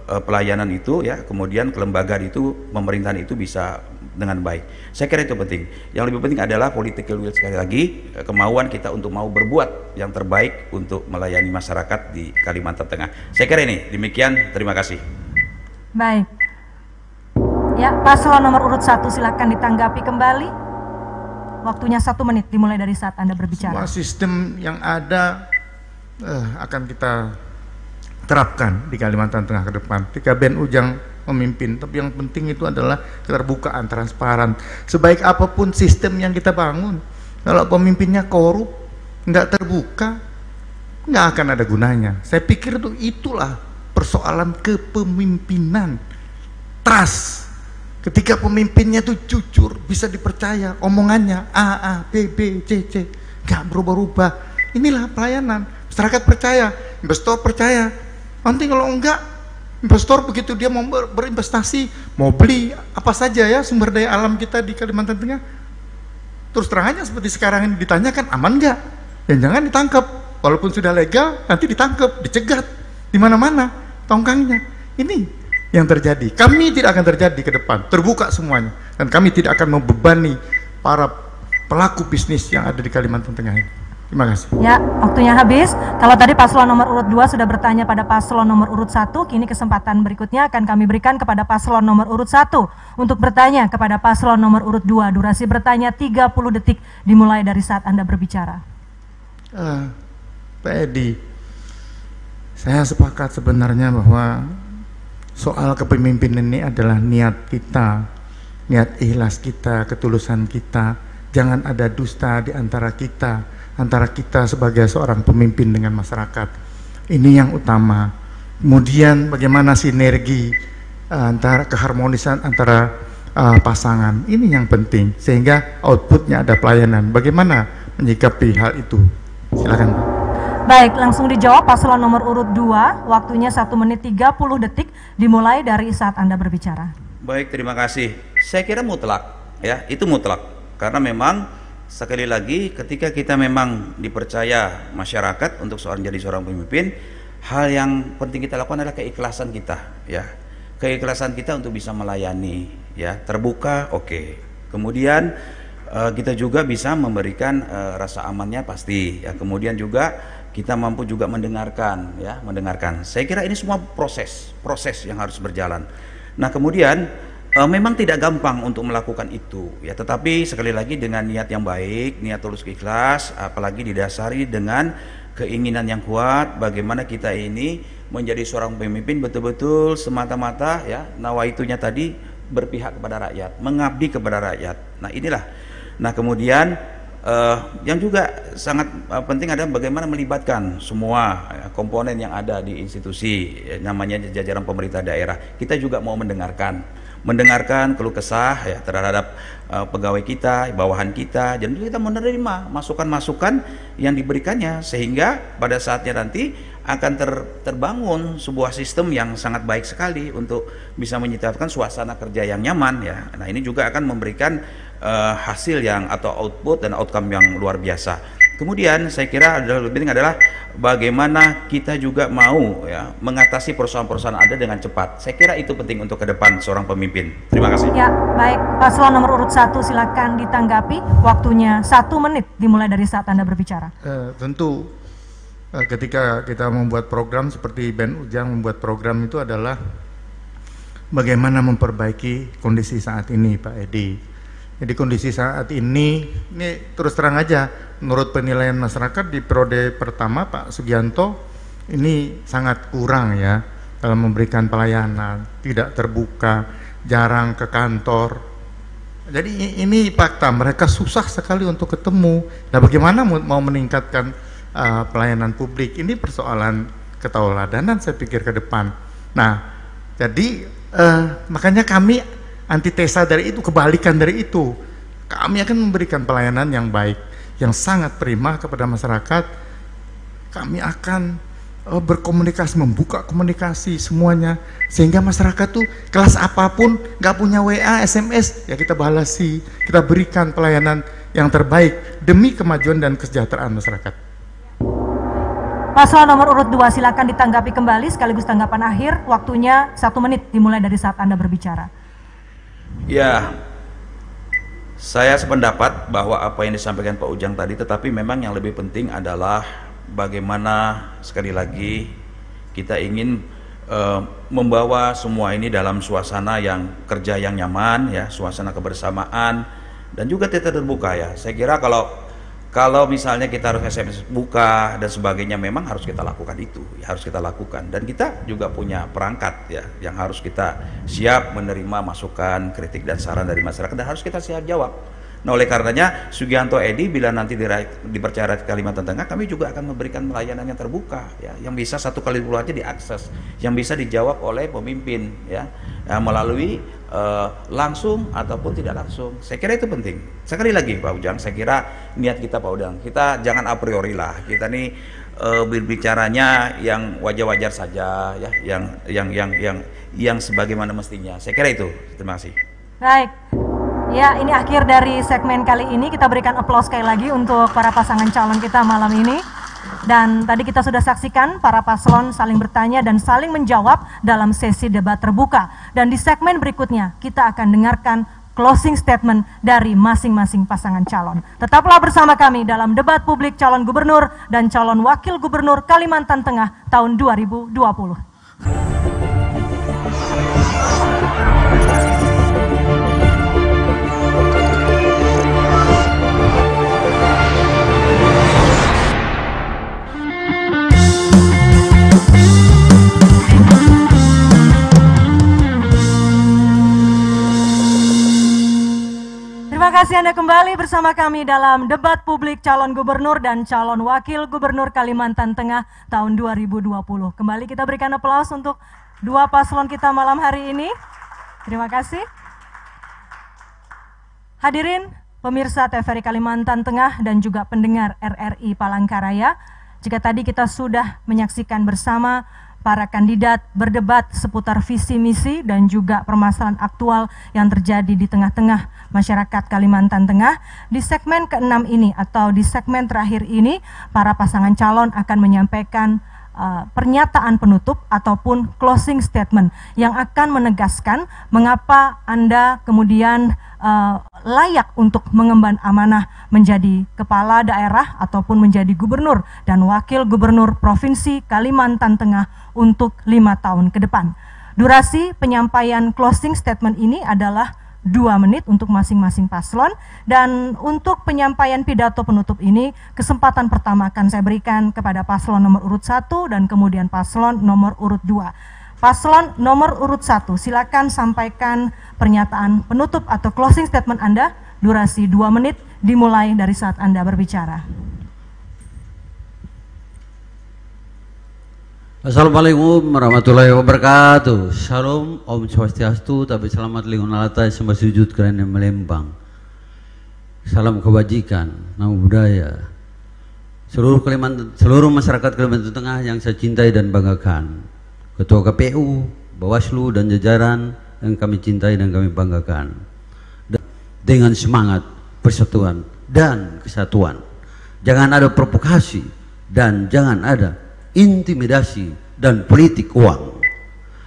pelayanan itu, ya, kemudian kelembagaan itu, pemerintahan itu bisa dengan baik. Saya kira itu penting. Yang lebih penting adalah political will, sekali lagi, kemauan kita untuk mau berbuat yang terbaik untuk melayani masyarakat di Kalimantan Tengah. Saya kira ini demikian. Terima kasih. Baik. Ya, paslon nomor urut 1 silakan ditanggapi kembali. Waktunya 1 menit dimulai dari saat Anda berbicara. Semua sistem yang ada akan kita terapkan di Kalimantan Tengah ke depan. Ketika Ben Ujang memimpin, tapi yang penting itu adalah keterbukaan, transparan. Sebaik apapun sistem yang kita bangun, kalau pemimpinnya korup, nggak terbuka, nggak akan ada gunanya. Saya pikir itulah persoalan kepemimpinan. Trust. Ketika pemimpinnya itu jujur, bisa dipercaya, omongannya A, B, B, C, C, nggak berubah-ubah. Inilah pelayanan. Masyarakat percaya, investor percaya. Nanti kalau enggak, investor begitu dia mau berinvestasi, mau beli apa saja, ya, sumber daya alam kita di Kalimantan Tengah, terus terang aja seperti sekarang ini ditanyakan aman nggak? Dan jangan ditangkap, walaupun sudah legal nanti ditangkap, dicegat di mana-mana tongkangnya. Ini yang terjadi. Kami tidak akan terjadi ke depan, terbuka semuanya, dan kami tidak akan membebani para pelaku bisnis yang ada di Kalimantan Tengah ini. Terima kasih. Ya, waktunya habis. Kalau tadi paslon nomor urut 2 sudah bertanya pada paslon nomor urut 1, kini kesempatan berikutnya akan kami berikan kepada paslon nomor urut 1 untuk bertanya kepada paslon nomor urut 2. Durasi bertanya 30 detik dimulai dari saat Anda berbicara. Pak Edi, saya sepakat sebenarnya bahwa soal kepemimpinan ini adalah niat kita, niat ikhlas kita, ketulusan kita. Jangan ada dusta di antara kita sebagai seorang pemimpin dengan masyarakat. Ini yang utama. Kemudian bagaimana sinergi antara keharmonisan antara pasangan, ini yang penting, sehingga outputnya ada pelayanan. Bagaimana menyikapi hal itu? Silakan. Baik, langsung dijawab paslon nomor urut 2. Waktunya 1 menit 30 detik dimulai dari saat Anda berbicara. Baik, terima kasih. Saya kira mutlak, ya, itu mutlak. Karena memang sekali lagi, ketika kita memang dipercaya masyarakat untuk jadi seorang pemimpin, hal yang penting kita lakukan adalah keikhlasan kita, ya, keikhlasan kita untuk bisa melayani, ya, terbuka, oke. Kemudian kita juga bisa memberikan rasa amannya pasti, ya. Kemudian juga kita mampu juga mendengarkan, ya, mendengarkan. Saya kira ini semua proses yang harus berjalan. Nah, kemudian memang tidak gampang untuk melakukan itu, ya, tetapi sekali lagi dengan niat yang baik, niat tulus ikhlas, apalagi didasari dengan keinginan yang kuat, bagaimana kita ini menjadi seorang pemimpin betul-betul semata-mata, ya, nawaitunya tadi berpihak kepada rakyat, mengabdi kepada rakyat. Nah, inilah. Nah, kemudian yang juga sangat penting adalah bagaimana melibatkan semua komponen yang ada di institusi, namanya jajaran pemerintah daerah. Kita juga mau mendengarkan keluh kesah, ya, terhadap pegawai kita, bawahan kita, dan kita menerima masukan-masukan yang diberikannya, sehingga pada saatnya nanti akan terbangun sebuah sistem yang sangat baik sekali untuk bisa menciptakan suasana kerja yang nyaman, ya. Nah, ini juga akan memberikan hasil yang atau output dan outcome yang luar biasa. Kemudian saya kira lebih penting adalah bagaimana kita juga mau, ya, mengatasi persoalan-persoalan ada dengan cepat. Saya kira itu penting untuk ke depan seorang pemimpin. Terima kasih. Ya, baik. Paslon nomor urut 1 silakan ditanggapi. Waktunya 1 menit dimulai dari saat Anda berbicara. Tentu ketika kita membuat program seperti Ben Ujang membuat program itu adalah bagaimana memperbaiki kondisi saat ini, Pak Edi. Jadi kondisi saat ini terus terang aja, menurut penilaian masyarakat di periode pertama Pak Sugianto ini sangat kurang, ya, dalam memberikan pelayanan, tidak terbuka, jarang ke kantor. Jadi ini fakta, mereka susah sekali untuk ketemu. Nah, bagaimana mau meningkatkan pelayanan publik. Ini persoalan ketauladanan saya pikir ke depan. Nah, jadi makanya kami antitesa dari itu, kebalikan dari itu. Kami akan memberikan pelayanan yang baik, yang sangat prima kepada masyarakat. Kami akan berkomunikasi, membuka komunikasi semuanya, sehingga masyarakat tuh kelas apapun nggak punya WA, SMS, ya kita balasi, kita berikan pelayanan yang terbaik demi kemajuan dan kesejahteraan masyarakat. Paslon nomor urut 2 silakan ditanggapi kembali sekaligus tanggapan akhir. Waktunya 1 menit dimulai dari saat Anda berbicara. Ya, saya sependapat bahwa apa yang disampaikan Pak Ujang tadi, tetapi memang yang lebih penting adalah bagaimana sekali lagi kita ingin membawa semua ini dalam suasana yang kerja yang nyaman, ya, suasana kebersamaan dan juga tidak terbuka, ya. Saya kira kalau misalnya kita harus SMS buka dan sebagainya, memang harus kita lakukan itu, ya, harus kita lakukan, dan kita juga punya perangkat, ya, yang harus kita siap menerima masukan, kritik dan saran dari masyarakat, dan harus kita siap jawab. Nah, oleh karenanya Sugianto Edi bila nanti dipercaya ke Kalimantan Tengah, kami juga akan memberikan pelayanan yang terbuka, ya, yang bisa 1 kali dulu aja diakses, yang bisa dijawab oleh pemimpin, ya, melalui langsung ataupun tidak langsung. Saya kira itu penting. Sekali lagi Pak Ujang, saya kira niat kita Pak Ujang, kita jangan a priori lah, kita nih berbicaranya yang wajar-wajar saja, ya, yang sebagaimana mestinya. Saya kira itu. Terima kasih. Baik. Ya, ini akhir dari segmen kali ini. Kita berikan aplaus sekali lagi untuk para pasangan calon kita malam ini. Dan tadi kita sudah saksikan para paslon saling bertanya dan saling menjawab dalam sesi debat terbuka. Dan di segmen berikutnya kita akan dengarkan closing statement dari masing-masing pasangan calon. Tetaplah bersama kami dalam debat publik calon gubernur dan calon wakil gubernur Kalimantan Tengah tahun 2020. Terima kasih Anda kembali bersama kami dalam debat publik calon gubernur dan calon wakil gubernur Kalimantan Tengah tahun 2020. Kembali kita berikan aplaus untuk 2 paslon kita malam hari ini. Terima kasih. Hadirin pemirsa TVRI Kalimantan Tengah dan juga pendengar RRI Palangkaraya, jika tadi kita sudah menyaksikan bersama para kandidat berdebat seputar visi misi dan juga permasalahan aktual yang terjadi di tengah-tengah masyarakat Kalimantan Tengah, di segmen ke-6 ini atau di segmen terakhir ini para pasangan calon akan menyampaikan pernyataan penutup ataupun closing statement yang akan menegaskan mengapa Anda kemudian layak untuk mengemban amanah menjadi kepala daerah ataupun menjadi gubernur dan wakil gubernur Provinsi Kalimantan Tengah untuk 5 tahun ke depan. Durasi penyampaian closing statement ini adalah 2 menit untuk masing-masing paslon, dan untuk penyampaian pidato penutup ini kesempatan pertama akan saya berikan kepada paslon nomor urut 1 dan kemudian paslon nomor urut 2. Paslon nomor urut 1, silakan sampaikan pernyataan penutup atau closing statement Anda, durasi 2 menit dimulai dari saat Anda berbicara. Assalamualaikum warahmatullahi wabarakatuh. Shalom, Om Swastiastu, tapi selamat lingkungan alata, sembah sujud kalian yang melembang. Salam kebajikan, nama budaya. Seluruh masyarakat Kalimantan Tengah yang saya cintai dan banggakan. Ketua KPU, Bawaslu dan jajaran yang kami cintai dan kami banggakan. Dengan semangat persatuan dan kesatuan. Jangan ada provokasi dan jangan ada intimidasi dan politik uang.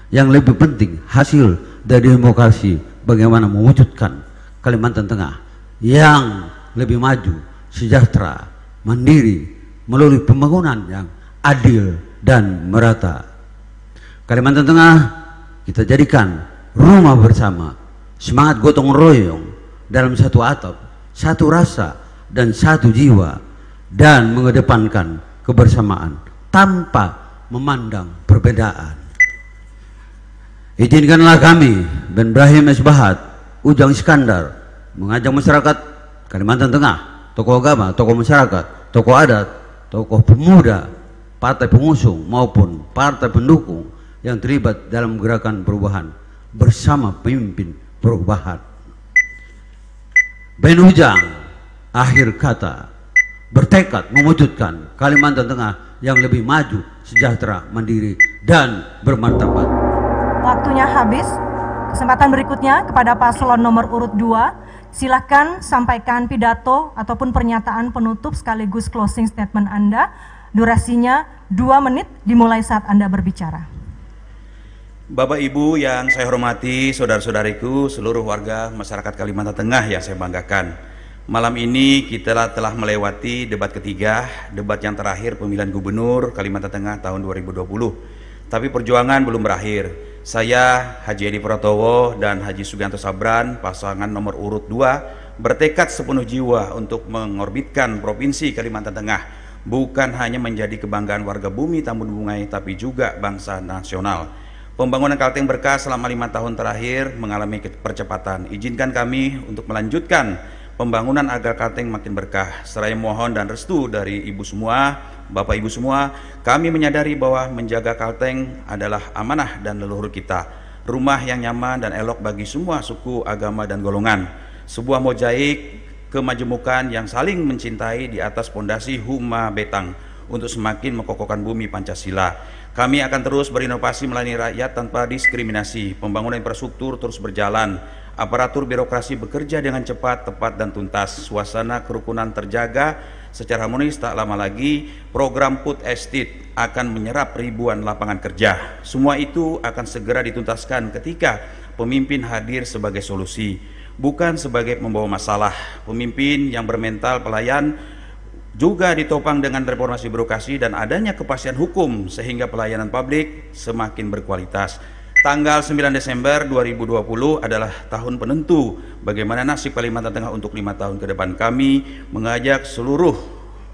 Yang lebih penting hasil dari demokrasi, bagaimana mewujudkan Kalimantan Tengah yang lebih maju, sejahtera, mandiri melalui pembangunan yang adil dan merata. Kalimantan Tengah kita jadikan rumah bersama, semangat gotong royong dalam satu atap, satu rasa dan satu jiwa, dan mengedepankan kebersamaan tanpa memandang perbedaan. Izinkanlah kami, Ben Brahim Esbahat, Ujang Iskandar, mengajak masyarakat Kalimantan Tengah, tokoh agama, tokoh masyarakat, tokoh adat, tokoh pemuda, partai pengusung maupun partai pendukung yang terlibat dalam gerakan perubahan bersama pemimpin perubahan. Ben Ujang, akhir kata, bertekad mewujudkan Kalimantan Tengah yang lebih maju, sejahtera, mandiri, dan bermartabat. Waktunya habis. Kesempatan berikutnya kepada paslon nomor urut 2. Silakan sampaikan pidato ataupun pernyataan penutup sekaligus closing statement Anda. Durasinya 2 menit dimulai saat Anda berbicara. Bapak Ibu yang saya hormati, saudara-saudariku, seluruh warga masyarakat Kalimantan Tengah yang saya banggakan. Malam ini kita telah melewati debat ketiga, debat yang terakhir pemilihan gubernur Kalimantan Tengah tahun 2020. Tapi perjuangan belum berakhir. Saya, Haji Edi Pratowo dan Haji Sugianto Sabran, pasangan nomor urut 2, bertekad sepenuh jiwa untuk mengorbitkan Provinsi Kalimantan Tengah, bukan hanya menjadi kebanggaan warga bumi Tambun Bungai, tapi juga bangsa nasional. Pembangunan Kalteng Berkah selama 5 tahun terakhir mengalami percepatan. Izinkan kami untuk melanjutkan pembangunan agar Kalteng makin berkah. Seraya mohon dan restu dari Ibu semua, Bapak Ibu semua, kami menyadari bahwa menjaga Kalteng adalah amanah dan leluhur kita. Rumah yang nyaman dan elok bagi semua suku, agama, dan golongan. Sebuah mozaik kemajemukan yang saling mencintai di atas pondasi Huma Betang untuk semakin menkokohkan bumi Pancasila. Kami akan terus berinovasi melayani rakyat tanpa diskriminasi. Pembangunan infrastruktur terus berjalan. Aparatur birokrasi bekerja dengan cepat, tepat, dan tuntas. Suasana kerukunan terjaga secara harmonis. Tak lama lagi program Food Estate akan menyerap ribuan lapangan kerja. Semua itu akan segera dituntaskan ketika pemimpin hadir sebagai solusi, bukan sebagai pembawa masalah. Pemimpin yang bermental pelayan juga ditopang dengan reformasi birokrasi dan adanya kepastian hukum sehingga pelayanan publik semakin berkualitas. Tanggal 9 Desember 2020 adalah tahun penentu bagaimana nasib Kalimantan Tengah untuk 5 tahun ke depan. Kami mengajak seluruh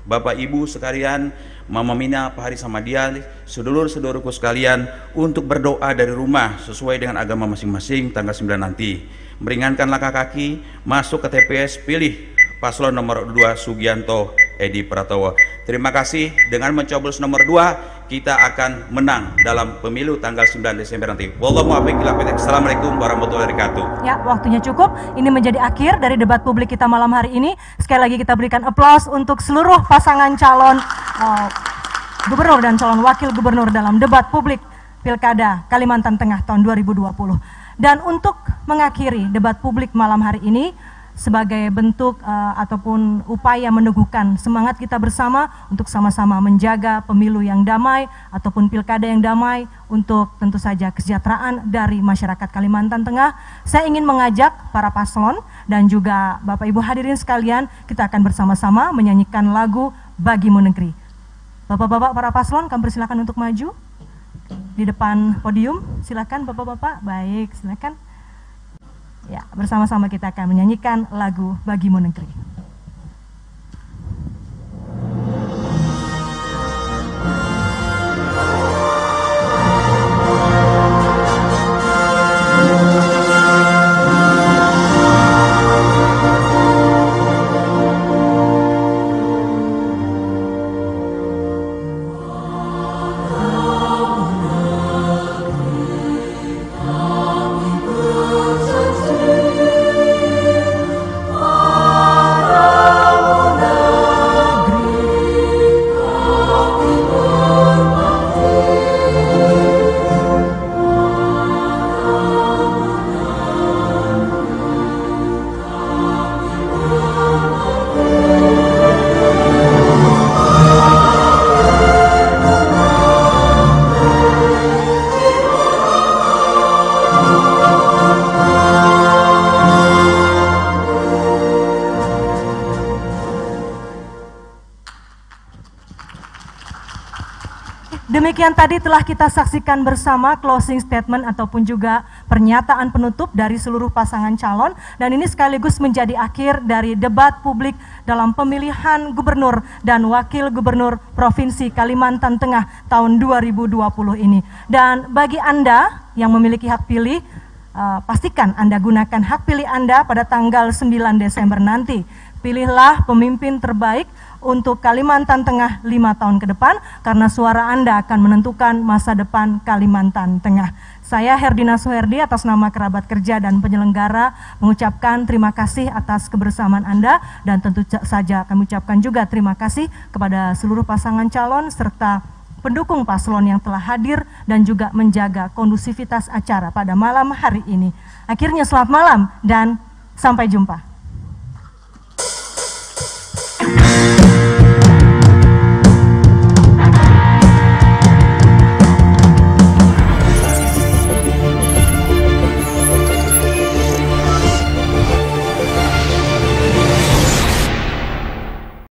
Bapak Ibu sekalian, Mama Mina, Pak Haris Hamadian, sedulur-sedulurku sekalian untuk berdoa dari rumah sesuai dengan agama masing-masing tanggal 9 nanti. Meringankan langkah kaki, masuk ke TPS, pilih paslon nomor 2 Sugianto Edi Pratowo. Terima kasih. Dengan mencoblos nomor 2 kita akan menang dalam pemilu tanggal 9 Desember nanti. Wallahu a'lam bishawab. Assalamualaikum warahmatullahi wabarakatuh. Ya, waktunya cukup. Ini menjadi akhir dari debat publik kita malam hari ini. Sekali lagi kita berikan aplaus untuk seluruh pasangan calon gubernur dan calon wakil gubernur dalam debat publik Pilkada Kalimantan Tengah tahun 2020. Dan untuk mengakhiri debat publik malam hari ini, sebagai bentuk ataupun upaya meneguhkan semangat kita bersama untuk sama-sama menjaga pemilu yang damai ataupun pilkada yang damai untuk tentu saja kesejahteraan dari masyarakat Kalimantan Tengah. Saya ingin mengajak para paslon dan juga Bapak Ibu hadirin sekalian, kita akan bersama-sama menyanyikan lagu Bagimu Negeri. Bapak-bapak para paslon, kami persilakan untuk maju di depan podium. Silakan Bapak-bapak. Baik, silakan. Ya, bersama-sama kita akan menyanyikan lagu Bagimu Negeri. Demikian tadi telah kita saksikan bersama closing statement ataupun juga pernyataan penutup dari seluruh pasangan calon, dan ini sekaligus menjadi akhir dari debat publik dalam pemilihan gubernur dan wakil gubernur Provinsi Kalimantan Tengah tahun 2020 ini. Dan bagi Anda yang memiliki hak pilih, pastikan Anda gunakan hak pilih Anda pada tanggal 9 Desember nanti. Pilihlah pemimpin terbaik untuk Kalimantan Tengah 5 tahun ke depan, karena suara Anda akan menentukan masa depan Kalimantan Tengah. Saya Herdina Suherdi atas nama kerabat kerja dan penyelenggara mengucapkan terima kasih atas kebersamaan Anda, dan tentu saja kami ucapkan juga terima kasih kepada seluruh pasangan calon serta pendukung paslon yang telah hadir dan juga menjaga kondusivitas acara pada malam hari ini. Akhirnya selamat malam dan sampai jumpa.